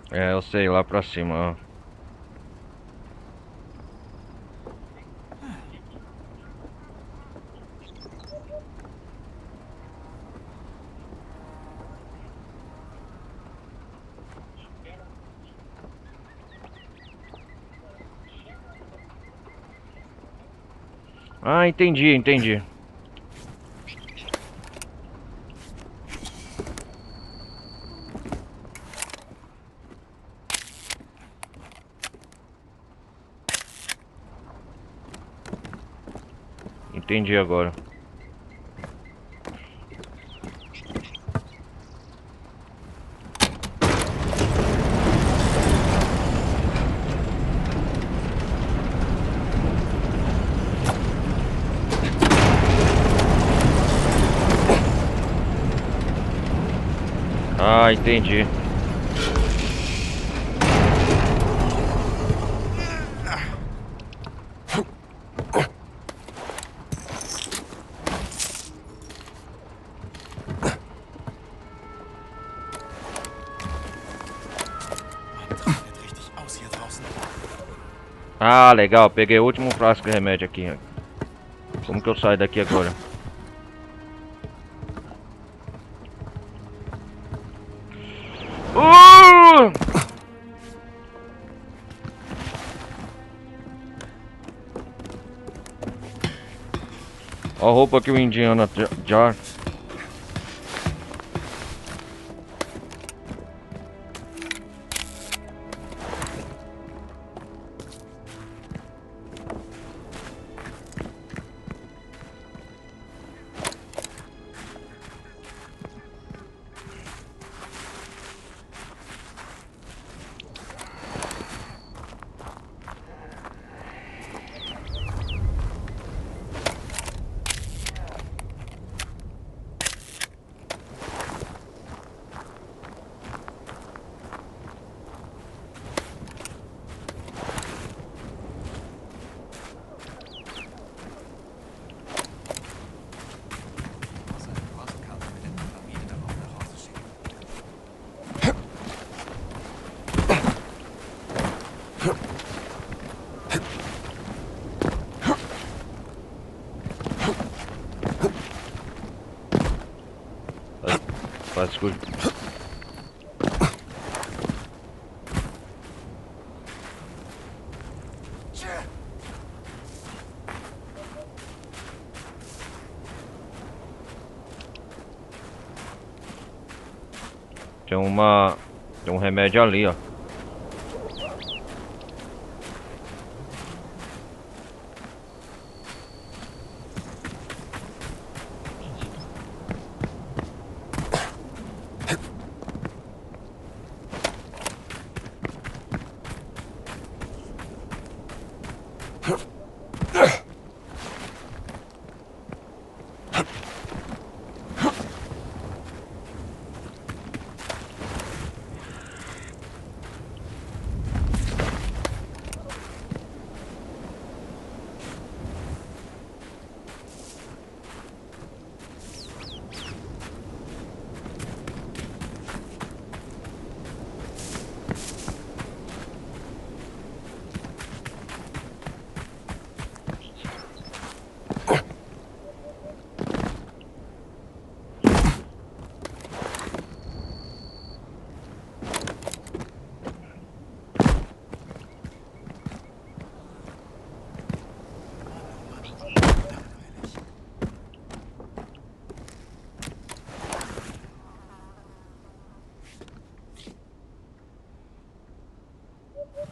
É, eu sei, lá pra cima, ó. Ah, entendi, entendi. Entendi agora. Ah, entendi. Ah, legal, peguei o último frasco de remédio aqui. Como que eu saio daqui agora? Ó a roupa que o Indiana Jar. Faz escuro. Tem um remédio ali, ó.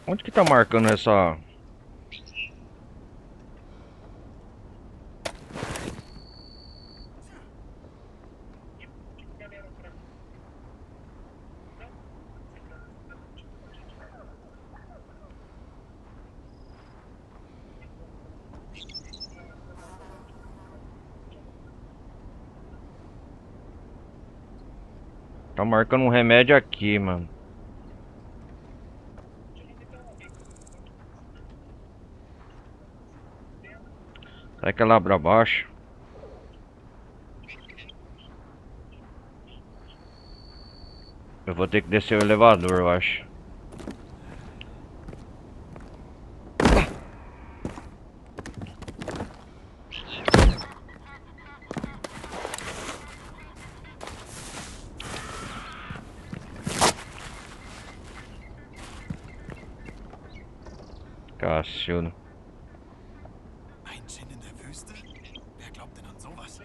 Onde que tá marcando essa... Tá marcando um remédio aqui, mano. Será que é lá pra baixo? Eu vou ter que descer o elevador, eu acho. Cacilda. Ein Djinn in der Wüste? Wer glaubt denn an sowas?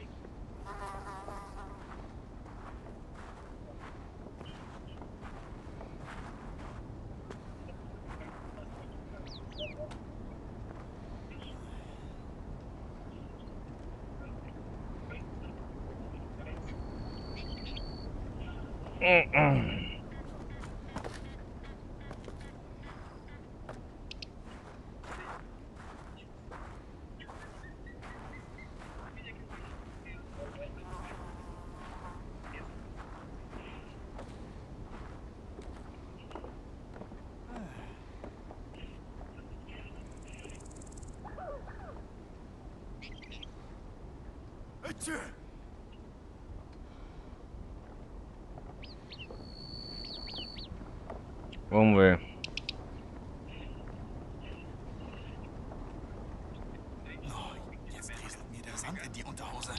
Vamos ver. Oh, jetzt rieselt mir der Sand in die Unterhose.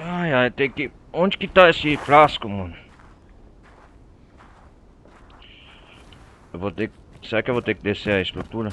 Ai, ai, tem que... Onde que tá esse frasco, mano? Eu vou ter... Será que eu vou ter que descer a estrutura?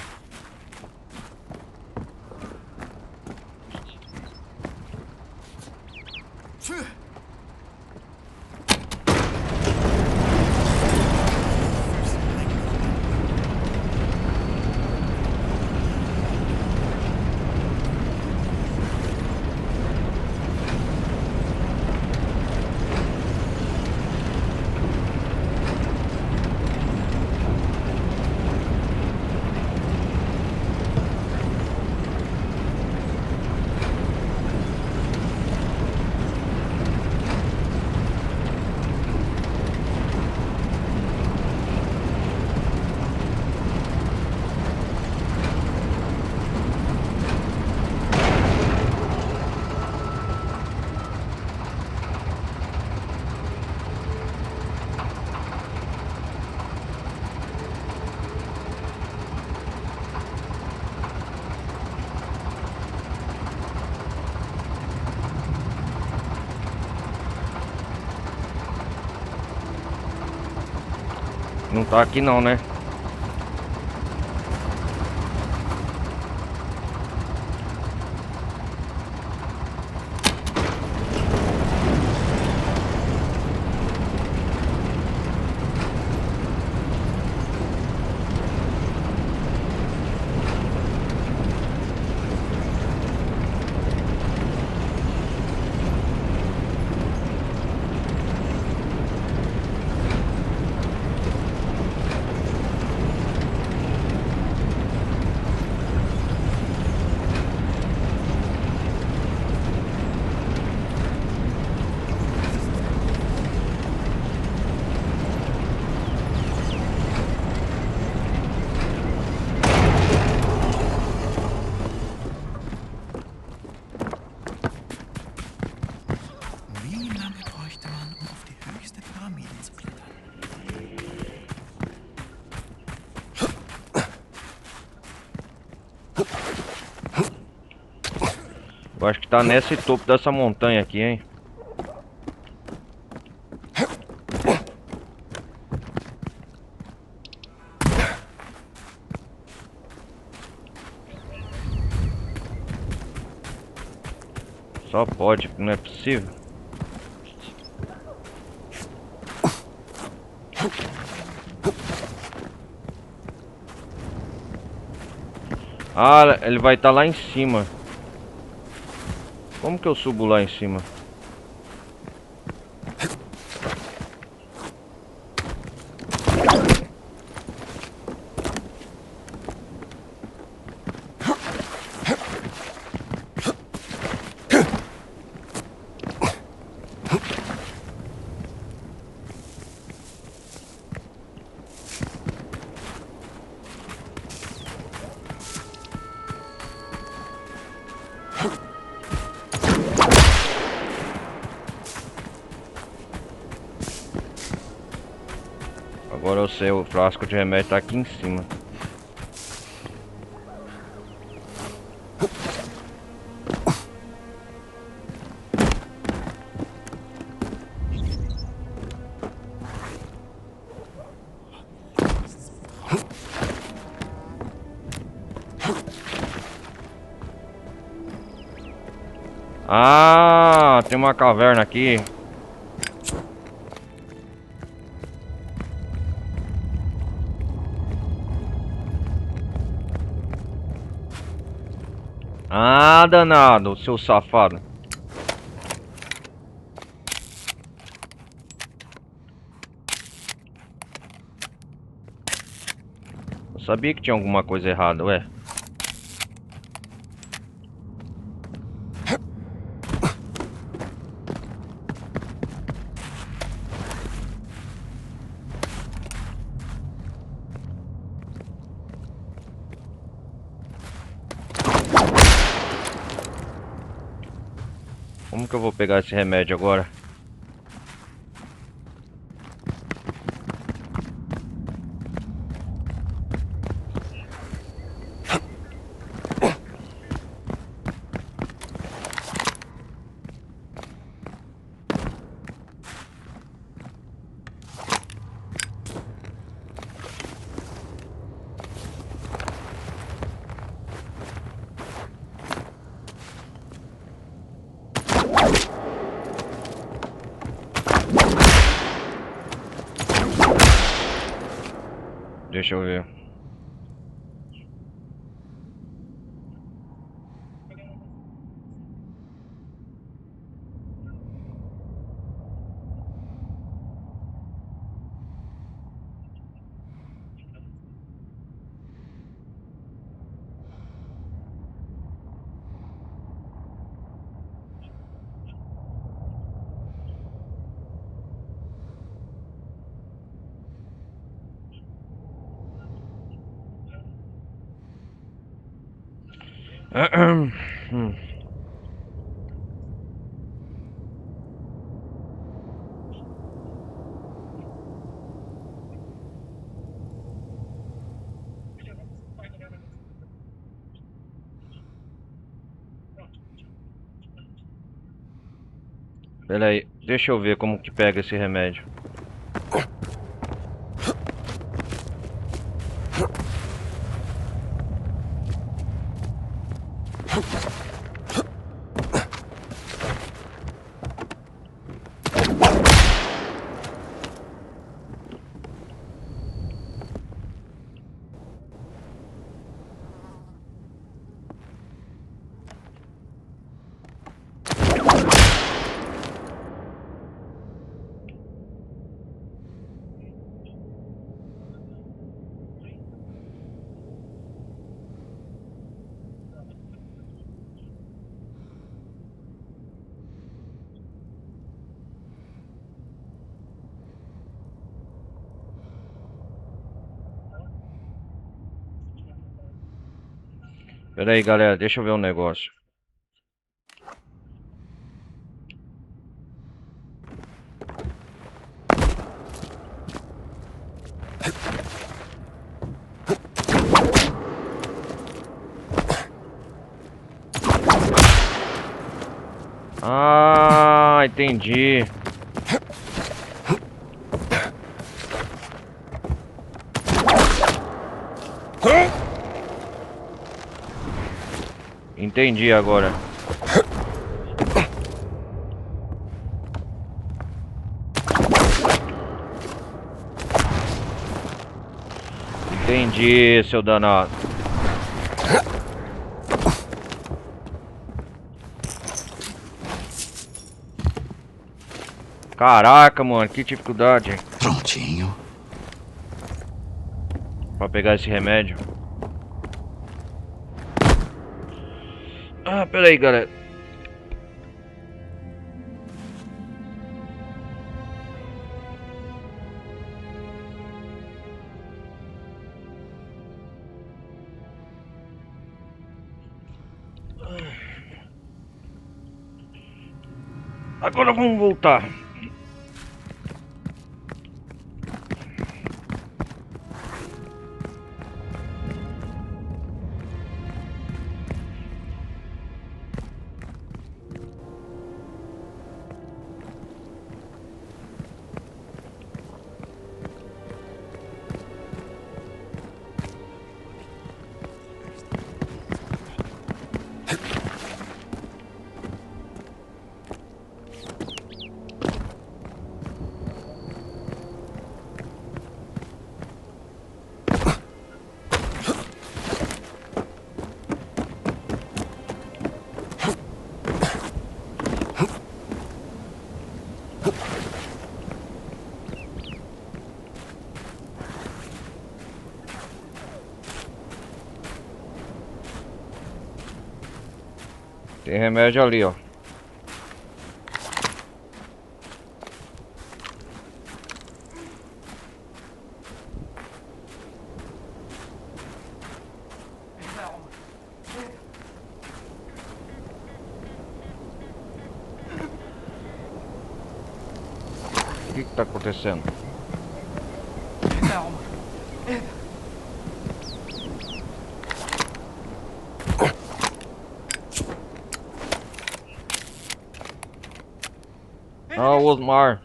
Não tá aqui não, né? Eu acho que tá nesse topo dessa montanha aqui, hein? Só pode, não é possível. Ah, ele vai estar lá em cima. Como que eu subo lá em cima? Agora eu sei, o frasco de remédio tá aqui em cima. Ah, tem uma caverna aqui. Ah, danado, seu safado. Eu sabia que tinha alguma coisa errada, ué. Como que eu vou pegar esse remédio agora? Deixa eu ver. Pera aí, deixa eu ver como que pega esse remédio. Pera aí, galera, deixa eu ver um negócio. Ah, entendi. Entendi agora. Entendi, seu danado. Caraca, mano, que dificuldade. Prontinho. Pra pegar esse remédio. Ah, pera aí, galera. Agora vamos voltar. Tem remédio ali, ó. O que tá acontecendo? Ah, o Osmar.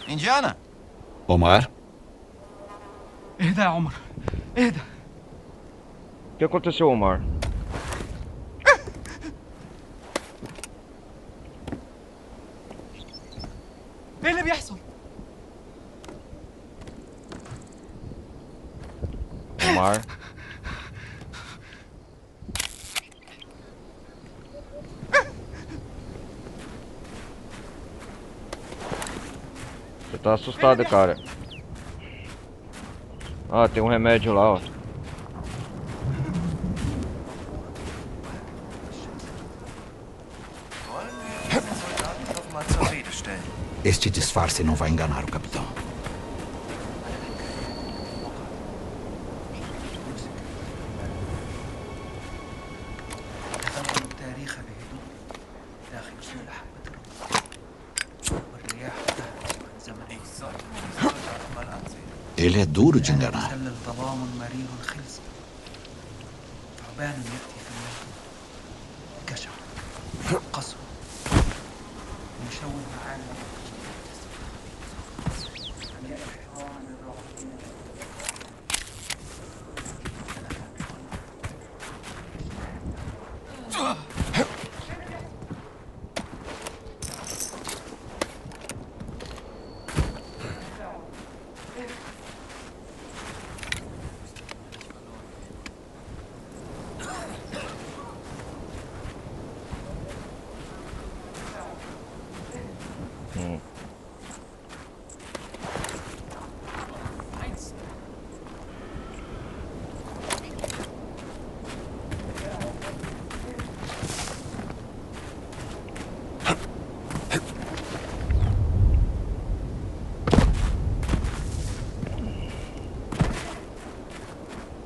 Indiana! Omar? اهدى يا عمر اهدى. O que aconteceu, Omar? ايه اللي بيحصل؟ Omar. Você tá assustado, cara. Ah, tem um remédio lá, ó. Este disfarce não vai enganar o capitão. Ele é duro de enganar.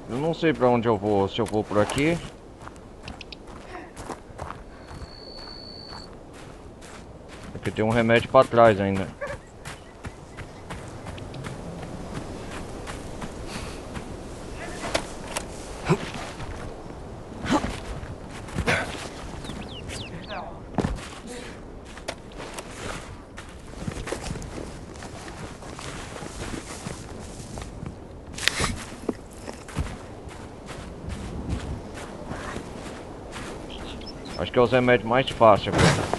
Eu não sei pra onde eu vou, se eu vou por aqui. Porque tem um remédio pra trás ainda. Acho que é os remédios mais fáceis agora.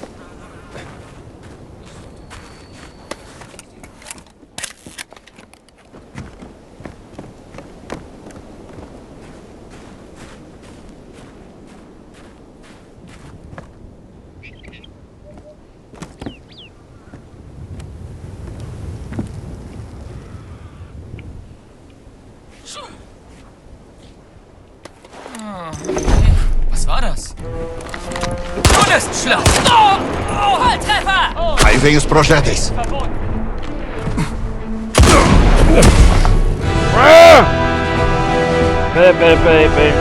vêm os projéteis. Peraí.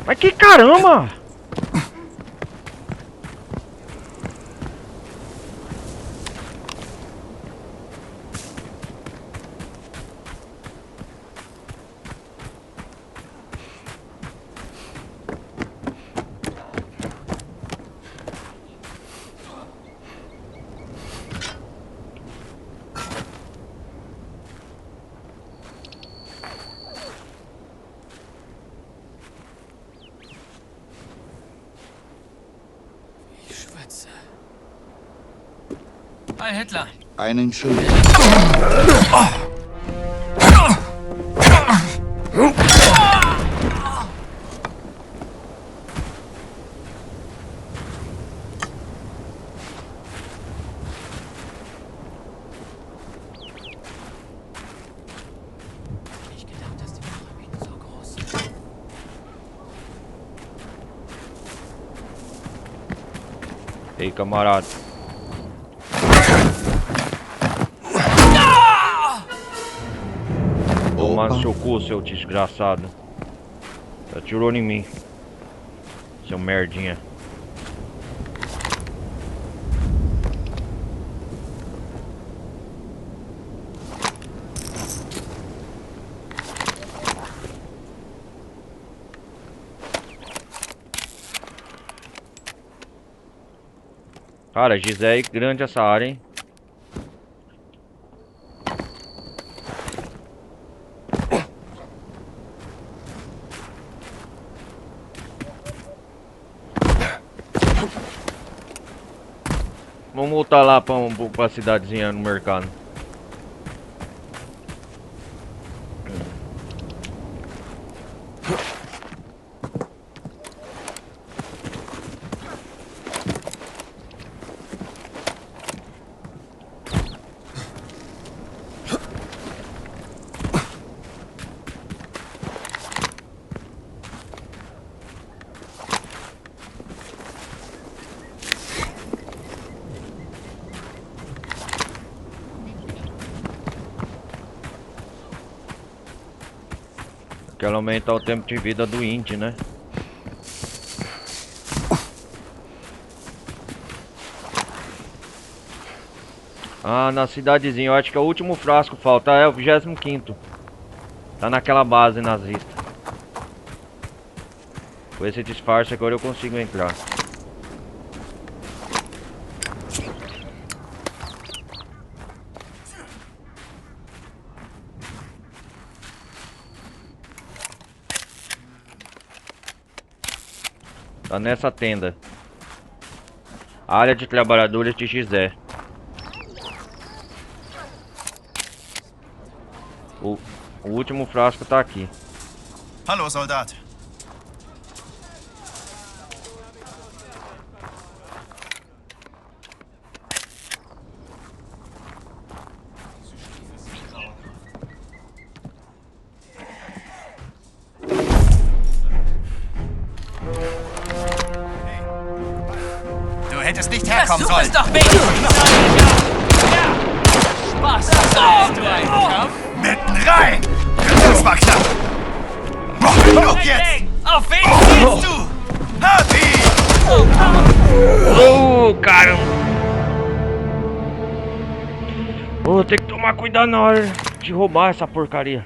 Mas que caramba! Heil Hitler! Einen schönen. Ich gedacht, dass die Pyramiden so groß sind. Ei, camarada. Toma no seu cu, seu desgraçado. Atirou em mim. Seu merdinha. Cara, Gisele, grande essa área, hein? Vamos voltar lá pra cidadezinha no mercado. Quero aumentar o tempo de vida do Indy, né? Ah, na cidadezinha, eu acho que é o último frasco falta, é o 25º. Tá naquela base nazista. Com esse disfarce agora eu consigo entrar. Tá nessa tenda. Área de trabalhadores de Gizé. O último frasco tá aqui. Hallo, Soldat. Du hättest nicht herkommen Du bist sollen. doch wenigstens ja. Spaß hast du einen Mitten rein! Das war knapp. Genug jetzt! Auf wen zielst du? Happy! Oh, caramba! Vou ter que tomar cuidado na hora de roubar essa porcaria.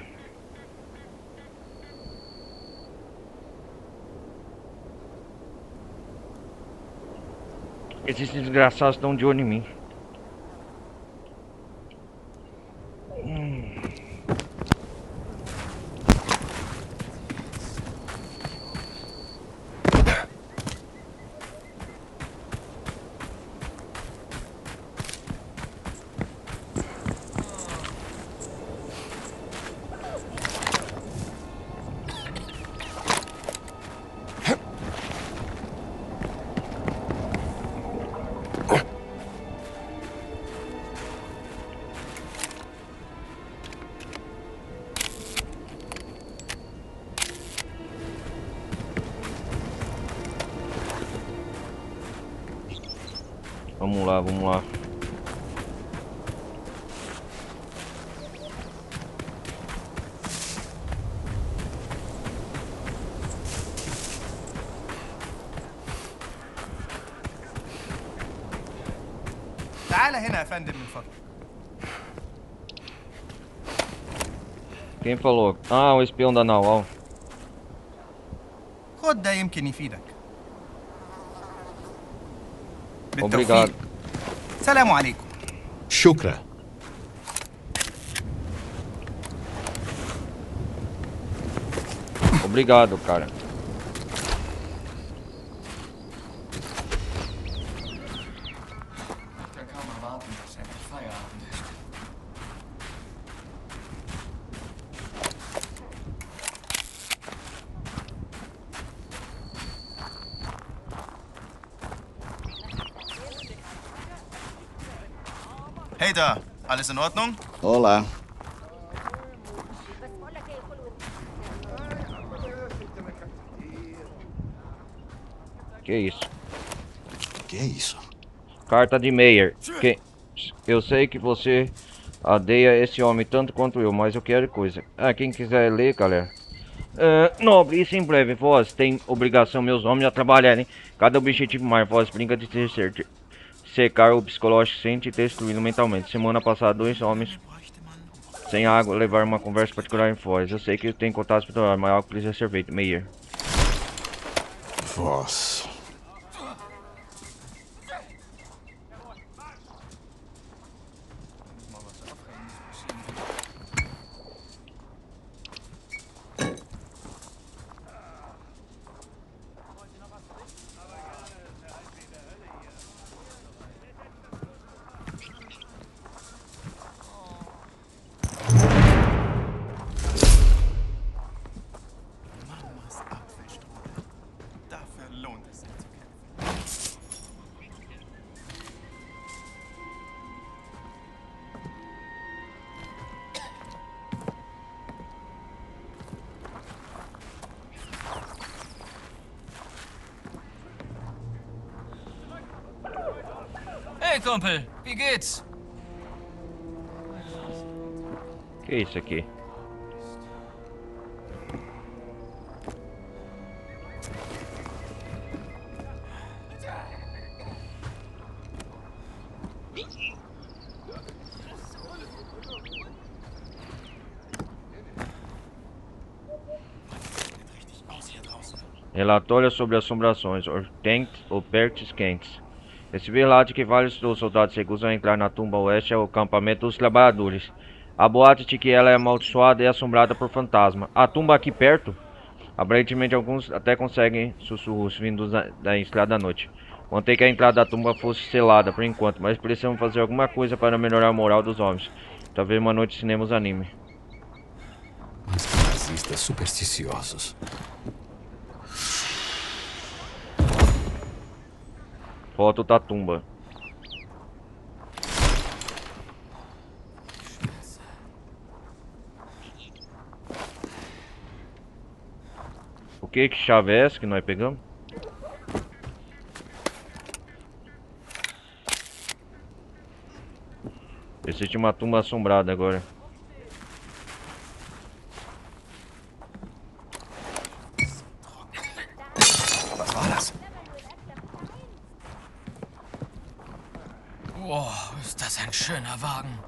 Esses desgraçados estão de olho em mim. Vamos lá, vamos lá. تعال هنا يا فندم من فضلك. Quem falou? Ah, o espião da Nawal. خد ده يمكن يفيدك. Obrigado. سلام عليكم. Shukra. Obrigado, cara. Da kann man warten, bis endlich Feierabend ist. Hey da, alles in Ordnung? Olá. Que isso? Que é isso? Carta de Meyer. Eu sei que você odeia esse homem tanto quanto eu, mas eu quero coisa. Quem quiser ler, galera. Nobre, isso em breve. Vós tem obrigação, meus homens, a trabalharem. Cada objetivo mais. Vós brinca de secar o psicológico sem te destruindo mentalmente. Semana passada, 2 homens sem água levaram uma conversa particular em Foz. Eu sei que tem contato espiritual, mas algo precisa ser feito. Meyer. Voz. Dafür lohnt es sich zu kämpfen. Hey Kumpel, wie geht's? Que isso aqui? Relatório sobre assombrações, ou pertes quentes. Recebi relato de que vários dos soldados recusam entrar na tumba oeste ao acampamento dos trabalhadores. Há boatos de que ela é amaldiçoada e assombrada por fantasma. A tumba aqui perto? Aparentemente alguns até conseguem sussurros vindos da estrada à noite. Contei que a entrada da tumba fosse selada por enquanto, mas precisamos fazer alguma coisa para melhorar a moral dos homens. Talvez uma noite de cinemas anime. Mas que nazistas supersticiosos. Foto da tumba. O que chave é essa que nós pegamos? Existe uma tumba assombrada agora. Was war das? Wow, ist das ein schöner Wagen.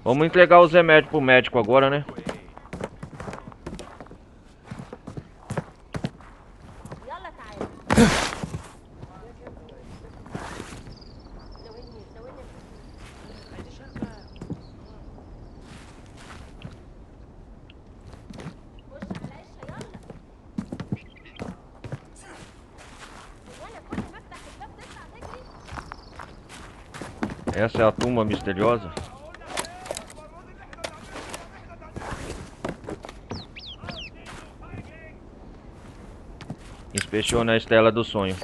Vamos entregar os remédios pro médico agora, né? Essa é a tumba misteriosa? Inspeciona a estela do sonho.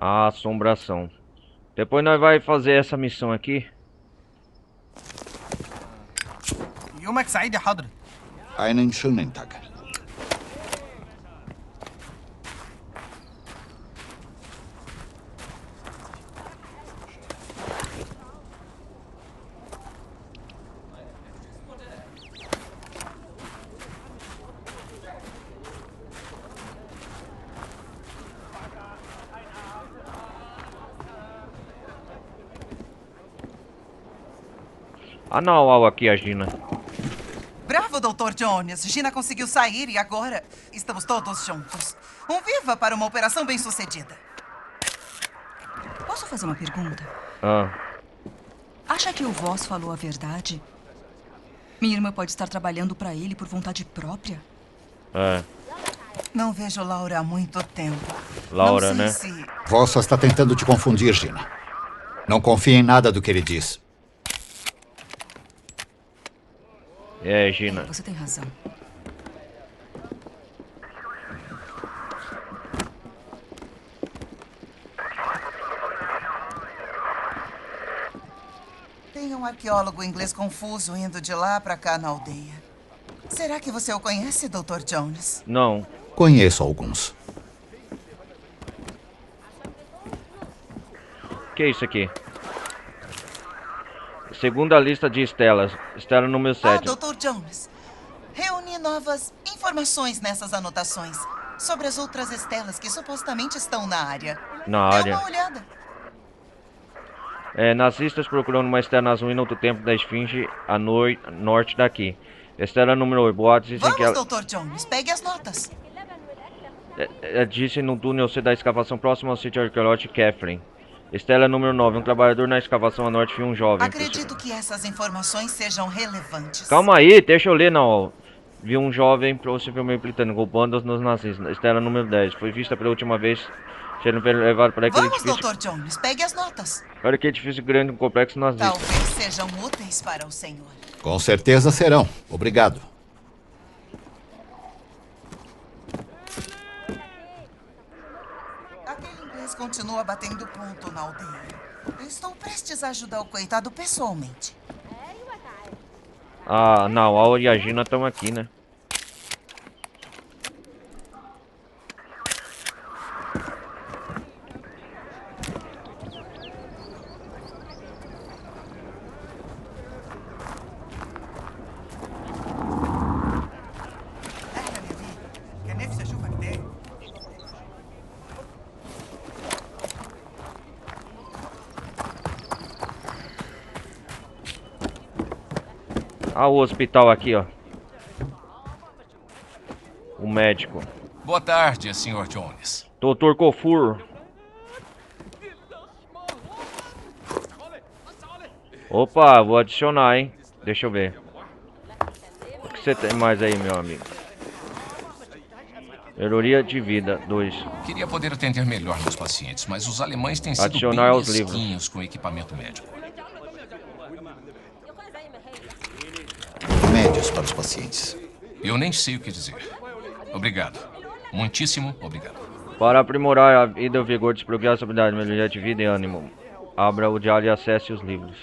A assombração. Depois nós vai fazer essa missão aqui. يومك سعيد يا حضرة. Einen schönen Tag. Ah não, ó, aqui a Gina. Bravo, Dr. Jones. Gina conseguiu sair e agora estamos todos juntos. Viva para uma operação bem-sucedida. Posso fazer uma pergunta? Ah, Acha que o Voss falou a verdade? Minha irmã pode estar trabalhando para ele por vontade própria? é. Não vejo Laura há muito tempo. Laura, não né? sei se... Voss só está tentando te confundir, Gina. Não confie em nada do que ele diz. É, Gina. Você tem razão. Tem um arqueólogo inglês confuso indo de lá pra cá na aldeia. Será que você o conhece, Dr. Jones? Não. Conheço alguns. Que é isso aqui? Segunda lista de estelas. Estela número 7. Dr. Jones. Reuni novas informações nessas anotações sobre as outras estelas que supostamente estão na área. Na Dê área. uma olhada. Nazistas procurando uma estela nas ruínas do templo da Esfinge a norte daqui. Estela número 8. Boatos dizem que ela... Vamos, Dr. Jones. Pegue as notas. Disse no túnel C da escavação próximo ao sítio arqueológico Catherine. Estela número 9. Um trabalhador na escavação a norte viu um jovem. Acredito que essas informações sejam relevantes. Calma aí, deixa eu ler não. Viu um jovem possivelmente britânico roubando nos nazistas. Estela número 10. Foi vista pela última vez sendo levado para aquele Vamos, edifício. Dr. Jones. Pegue as notas. Para aquele edifício grande, um complexo nazista. Talvez sejam úteis para o senhor. Com certeza serão. Obrigado. Aquele inglês continua batendo ponto na aldeia. Eu estou prestes a ajudar o coitado pessoalmente. Ah, não, a Aura e a Gina estão aqui, né? كان نفسي اشوفك تاني. Ah, o hospital aqui, ó. O médico. Boa tarde, Sr. Jones. Dr. Kofur. Opa, vou adicionar, hein? Deixa eu ver. O que você tem mais aí, meu amigo? Melhoria de vida, 2. Queria poder atender melhor meus pacientes, mas os alemães têm sido Adicionar bem aos livros. mesquinhos com equipamento médico. Remédios para os pacientes. Eu nem sei o que dizer. Obrigado. Muitíssimo obrigado. Para aprimorar a vida, o vigor, desbloquear a habilidade, melhoria de vida e ânimo. Abra o diário e acesse os livros.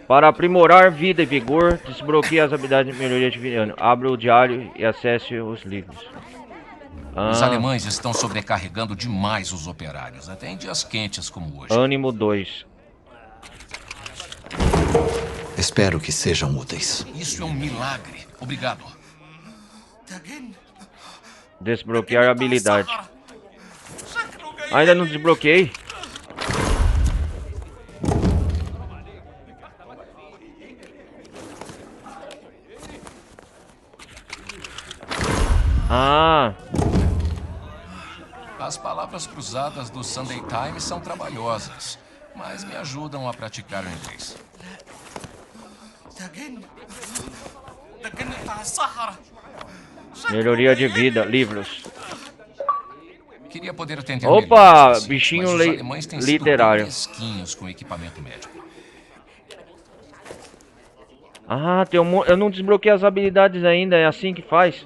Para aprimorar vida e vigor, desbloqueie as habilidades de melhoria de vida e ânimo. Abra o diário e acesse os livros. Os alemães estão sobrecarregando demais os operários, até em dias quentes como hoje. Ânimo 2. Espero que sejam úteis. Isso é um milagre. Obrigado. Desbloquear a habilidade. Ainda não desbloqueei. Ah, As palavras cruzadas do Sunday Times são trabalhosas, mas me ajudam a praticar o inglês. melhoria de vida, livros. Queria poder atender Opa, melhor os pacientes, bichinho mas os alemães têm sido literário. bem mesquinhos com equipamento médico. Ah, tem eu não desbloqueei as habilidades ainda, é assim que faz?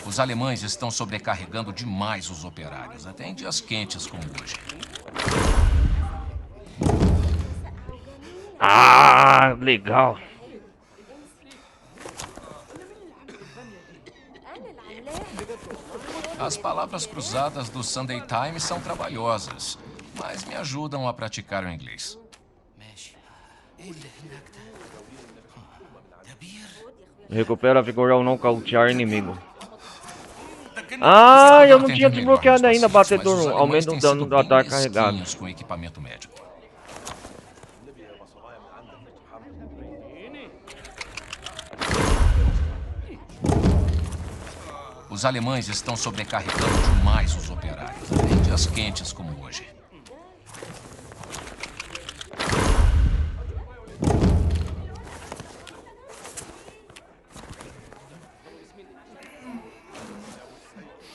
Os alemães estão sobrecarregando demais os operários, até em dias quentes como hoje. Ah, legal. As palavras cruzadas do Sunday Times são trabalhosas, mas me ajudam a praticar o inglês. Recupera vigor ao nocautear inimigo. Ah, eu não tinha desbloqueado ainda, batedor. Aumenta o dano do ataque carregado. Com equipamento médico. Os alemães estão sobrecarregando demais os operários, até em dias quentes como hoje.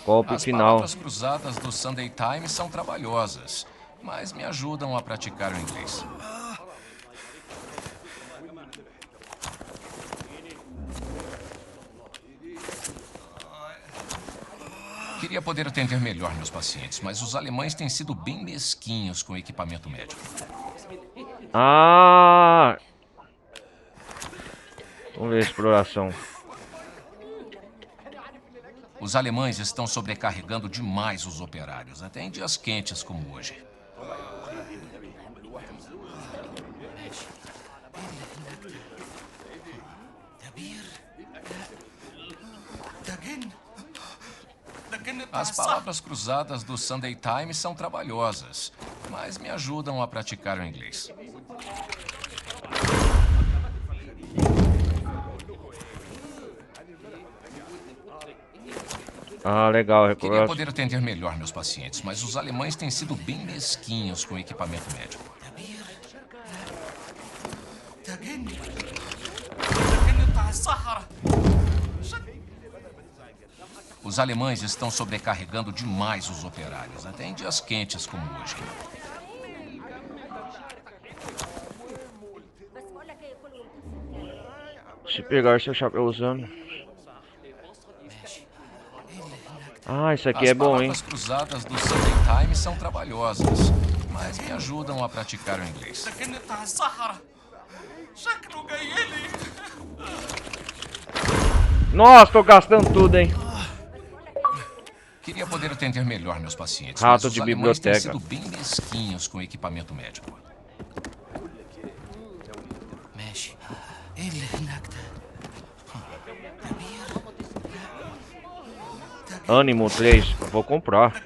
Golpe final. As palavras cruzadas do Sunday Times são trabalhosas, mas me ajudam a praticar o inglês. Queria poder atender melhor meus pacientes, mas os alemães têm sido bem mesquinhos com equipamento médico. Ah! Vamos ver a exploração. Os alemães estão sobrecarregando demais os operários, até em dias quentes como hoje. As palavras cruzadas do Sunday Times são trabalhosas, mas me ajudam a praticar o inglês. Ah, legal. Queria poder atender melhor meus pacientes, mas os alemães têm sido bem mesquinhos com equipamento médico. Os alemães estão sobrecarregando demais os operários, até em dias quentes como hoje. Se pegar seu chapéu usando. Ah, isso aqui é bom, hein? As palavras cruzadas do Sunday Times são trabalhosas, mas me ajudam a praticar o inglês. Nossa, tô gastando tudo, hein? Queria poder atender melhor meus pacientes, Rato mas de os alemães têm biblioteca. sido bem mesquinhos com equipamento médico. Ânimo 3, vou comprar.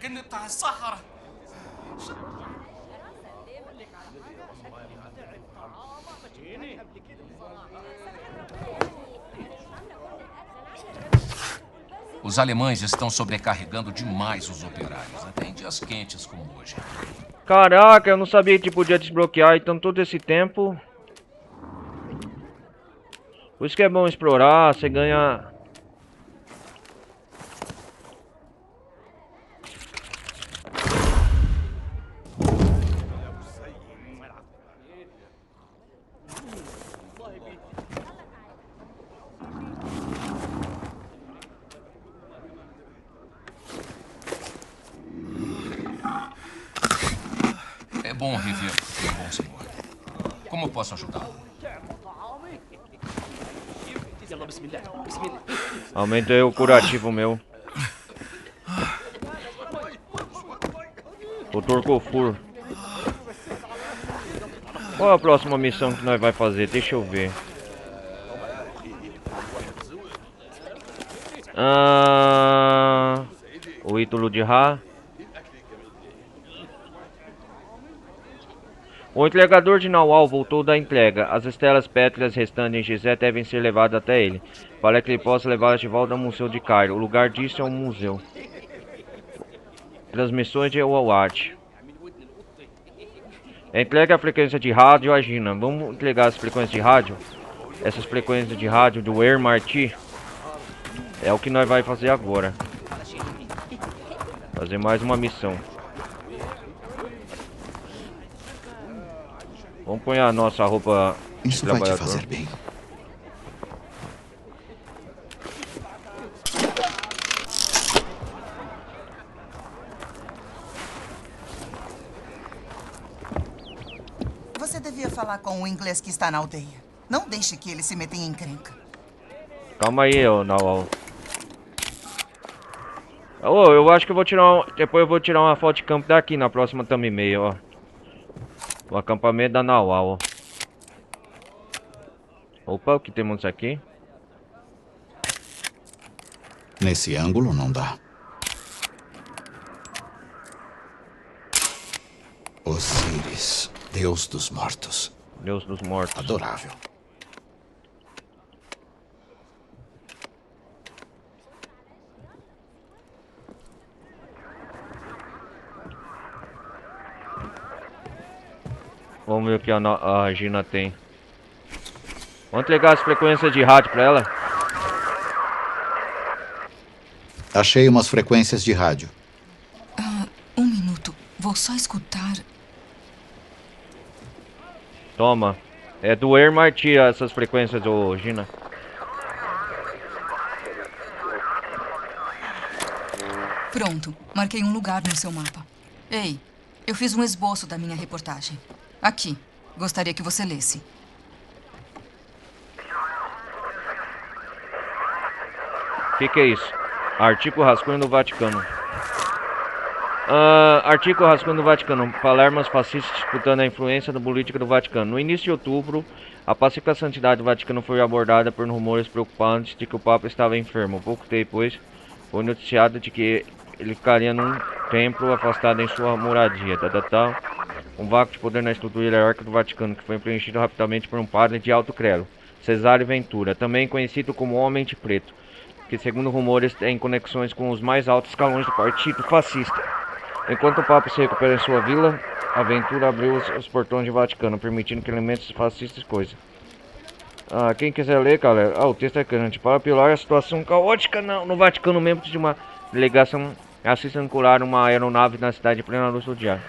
Os alemães estão sobrecarregando demais os operários, até em dias quentes como hoje. Caraca, eu não sabia que podia desbloquear, então todo esse tempo. Por isso que é bom explorar, você ganha. É bom rever, meu bom senhor. Como eu posso ajudá-lo? Aumentei o curativo meu. Doutor Kofur. Qual é a próxima missão que nós vai fazer? Deixa eu ver. O ídolo de Ra. O entregador de Naual voltou da entrega. As estelas pétreas restantes em Gizé devem ser levadas até ele, para que ele possa levá-las de volta ao Museu de Cairo. O lugar disso é um museu. Transmissões de Ewawat. Entrega a frequência de rádio a Gina. Vamos entregar as frequências de rádio? Essas frequências de rádio do Er Marti. É o que nós vai fazer agora. Fazer mais uma missão. Vamos pôr a nossa roupa de Isso vai te trabalhador. fazer bem. devia falar com o inglês que está na aldeia. Não deixe que ele se meta em encrenca. Calma aí, ô Nawal. Ô, eu acho que eu vou tirar depois eu vou tirar uma foto de campo daqui na próxima thumb e-mail, ó. O acampamento da Nawal, ó. Opa, o que temos aqui? Nesse ângulo não dá. Osíris, Deus dos mortos. Deus dos mortos. Adorável. Vamos ver o que a Gina tem. Vamos ligar as frequências de rádio pra ela. Achei umas frequências de rádio. Um minuto. Vou só escutar. Toma. É do Marty essas frequências, ô Gina. Pronto. Marquei um lugar no seu mapa. Ei, eu fiz um esboço da minha reportagem. Aqui. Gostaria que você lesse. O que é isso? Artigo rascunho do Vaticano. Artigo rascunho do Vaticano. Palermas fascistas disputando a influência da política do Vaticano. No início de outubro, a pacífica santidade do Vaticano foi abordada por rumores preocupantes de que o Papa estava enfermo. Pouco depois, foi noticiado de que ele ficaria num templo afastado em sua moradia. Um vácuo de poder na estrutura hierárquica do Vaticano, que foi preenchido rapidamente por um padre de alto clero, Cesare Ventura, também conhecido como Homem de Preto, que segundo rumores tem conexões com os mais altos escalões do partido fascista. Enquanto o Papa se recupera em sua vila, a Ventura abriu os portões do Vaticano, permitindo que elementos fascistas coisa. Quem quiser ler, galera, o texto é grande. Para piorar a situação caótica no Vaticano, membros de uma delegação assistem curar uma aeronave na cidade em plena luz do dia.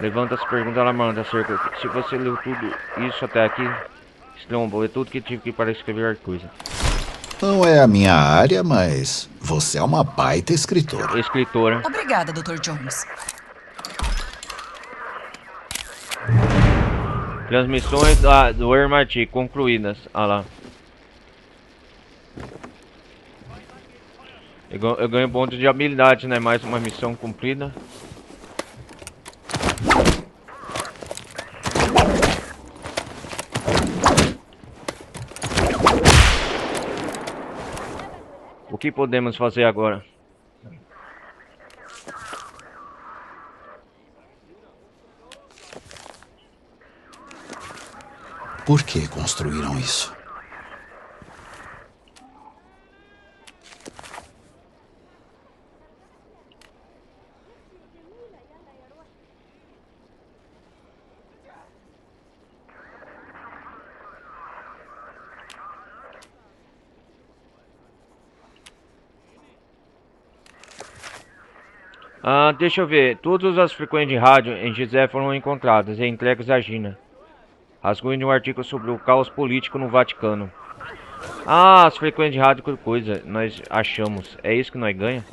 Levanta-se pergunta alarmante acerca. Se você leu tudo isso até aqui, Strombo, é tudo que tive que para escrever coisa. Não é a minha área, mas você é uma baita escritora. Escritora. Obrigada, Dr. Jones. Transmissões do Marty concluídas. Lá. Eu ganho pontos de habilidade, né? Mais uma missão cumprida. O que podemos fazer agora? Por que construíram isso? Deixa eu ver. Todas as frequências de rádio em Gizé foram encontradas e entregues à Gina. Rascunho de um artigo sobre o caos político no Vaticano. As frequências de rádio, que coisa. Nós achamos. É isso que nós ganhamos?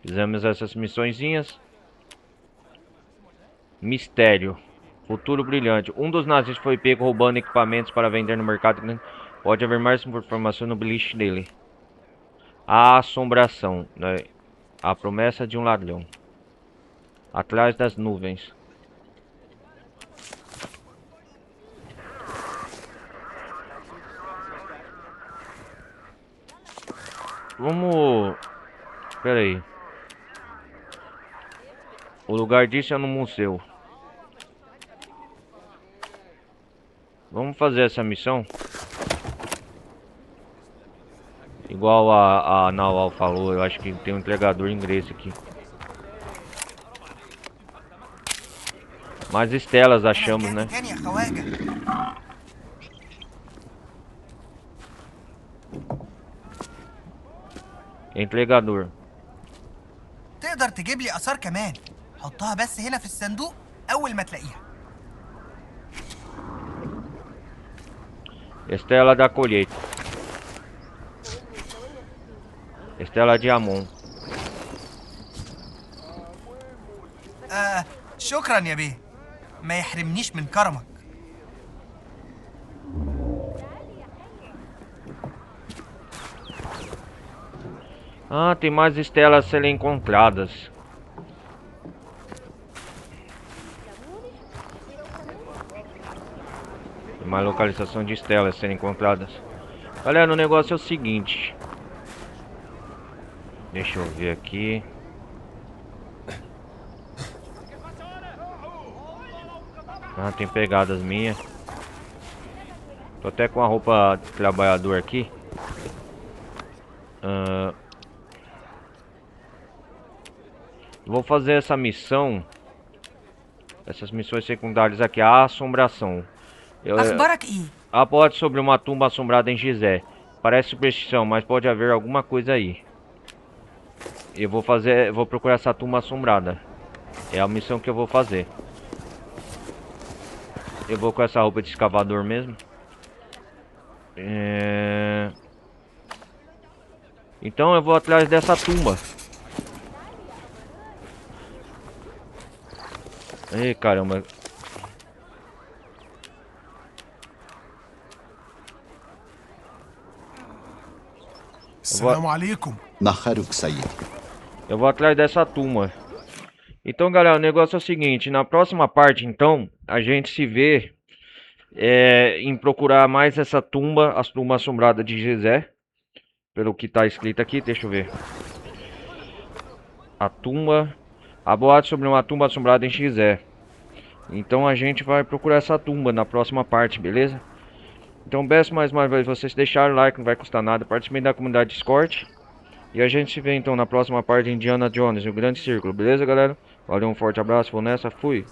Fizemos essas missõezinhas. Mistério. Futuro brilhante. Um dos nazistas foi pego roubando equipamentos para vender no mercado. Pode haver mais informação no beliche dele. A assombração, né? A promessa de um ladrão. Atrás das nuvens. Vamos... Espera aí. O lugar disso é no museu. Vamos fazer essa missão. Igual a Nawal falou, eu acho que tem um entregador inglês aqui. Mais estelas achamos, né? Entregador. تقدر تجيب لي آثار كمان. حطها بس هنا في الصندوق أول ما تلاقيها. Estela da colheita. Estela de Amon. شكرا يا بيه. ما يحرمنيش من كرمك. Ah, tem mais estelas a serem encontradas. Tem mais localização de estelas a serem encontradas. Galera, o negócio é o seguinte. Deixa eu ver aqui. Ah, tem pegadas minhas. Tô até com a roupa de trabalhador aqui. Vou fazer essa missão. Essas missões secundárias aqui. A assombração. Há boatos sobre uma tumba assombrada em Gizé. Parece superstição, mas pode haver alguma coisa aí. Eu vou procurar essa tumba assombrada. É a missão que eu vou fazer. Eu vou com essa roupa de escavador mesmo. Então eu vou atrás dessa tumba. Ei, caramba. السلام عليكم. نخرج سيدي. Eu vou atrás dessa tumba. Então, galera, o negócio é o seguinte. Na próxima parte, então, a gente se vê em procurar mais essa tumba, as tumbas assombradas de Gizé. Pelo que tá escrito aqui, deixa eu ver. A tumba. Há boatos sobre uma tumba assombrada em Gizé. Então a gente vai procurar essa tumba na próxima parte, beleza? Então peço mais uma vez vocês deixarem o like, não vai custar nada. Participem da comunidade Discord. E a gente se vê então na próxima parte de Indiana Jones, o Grande Círculo, beleza, galera? Valeu, um forte abraço, vou nessa, fui!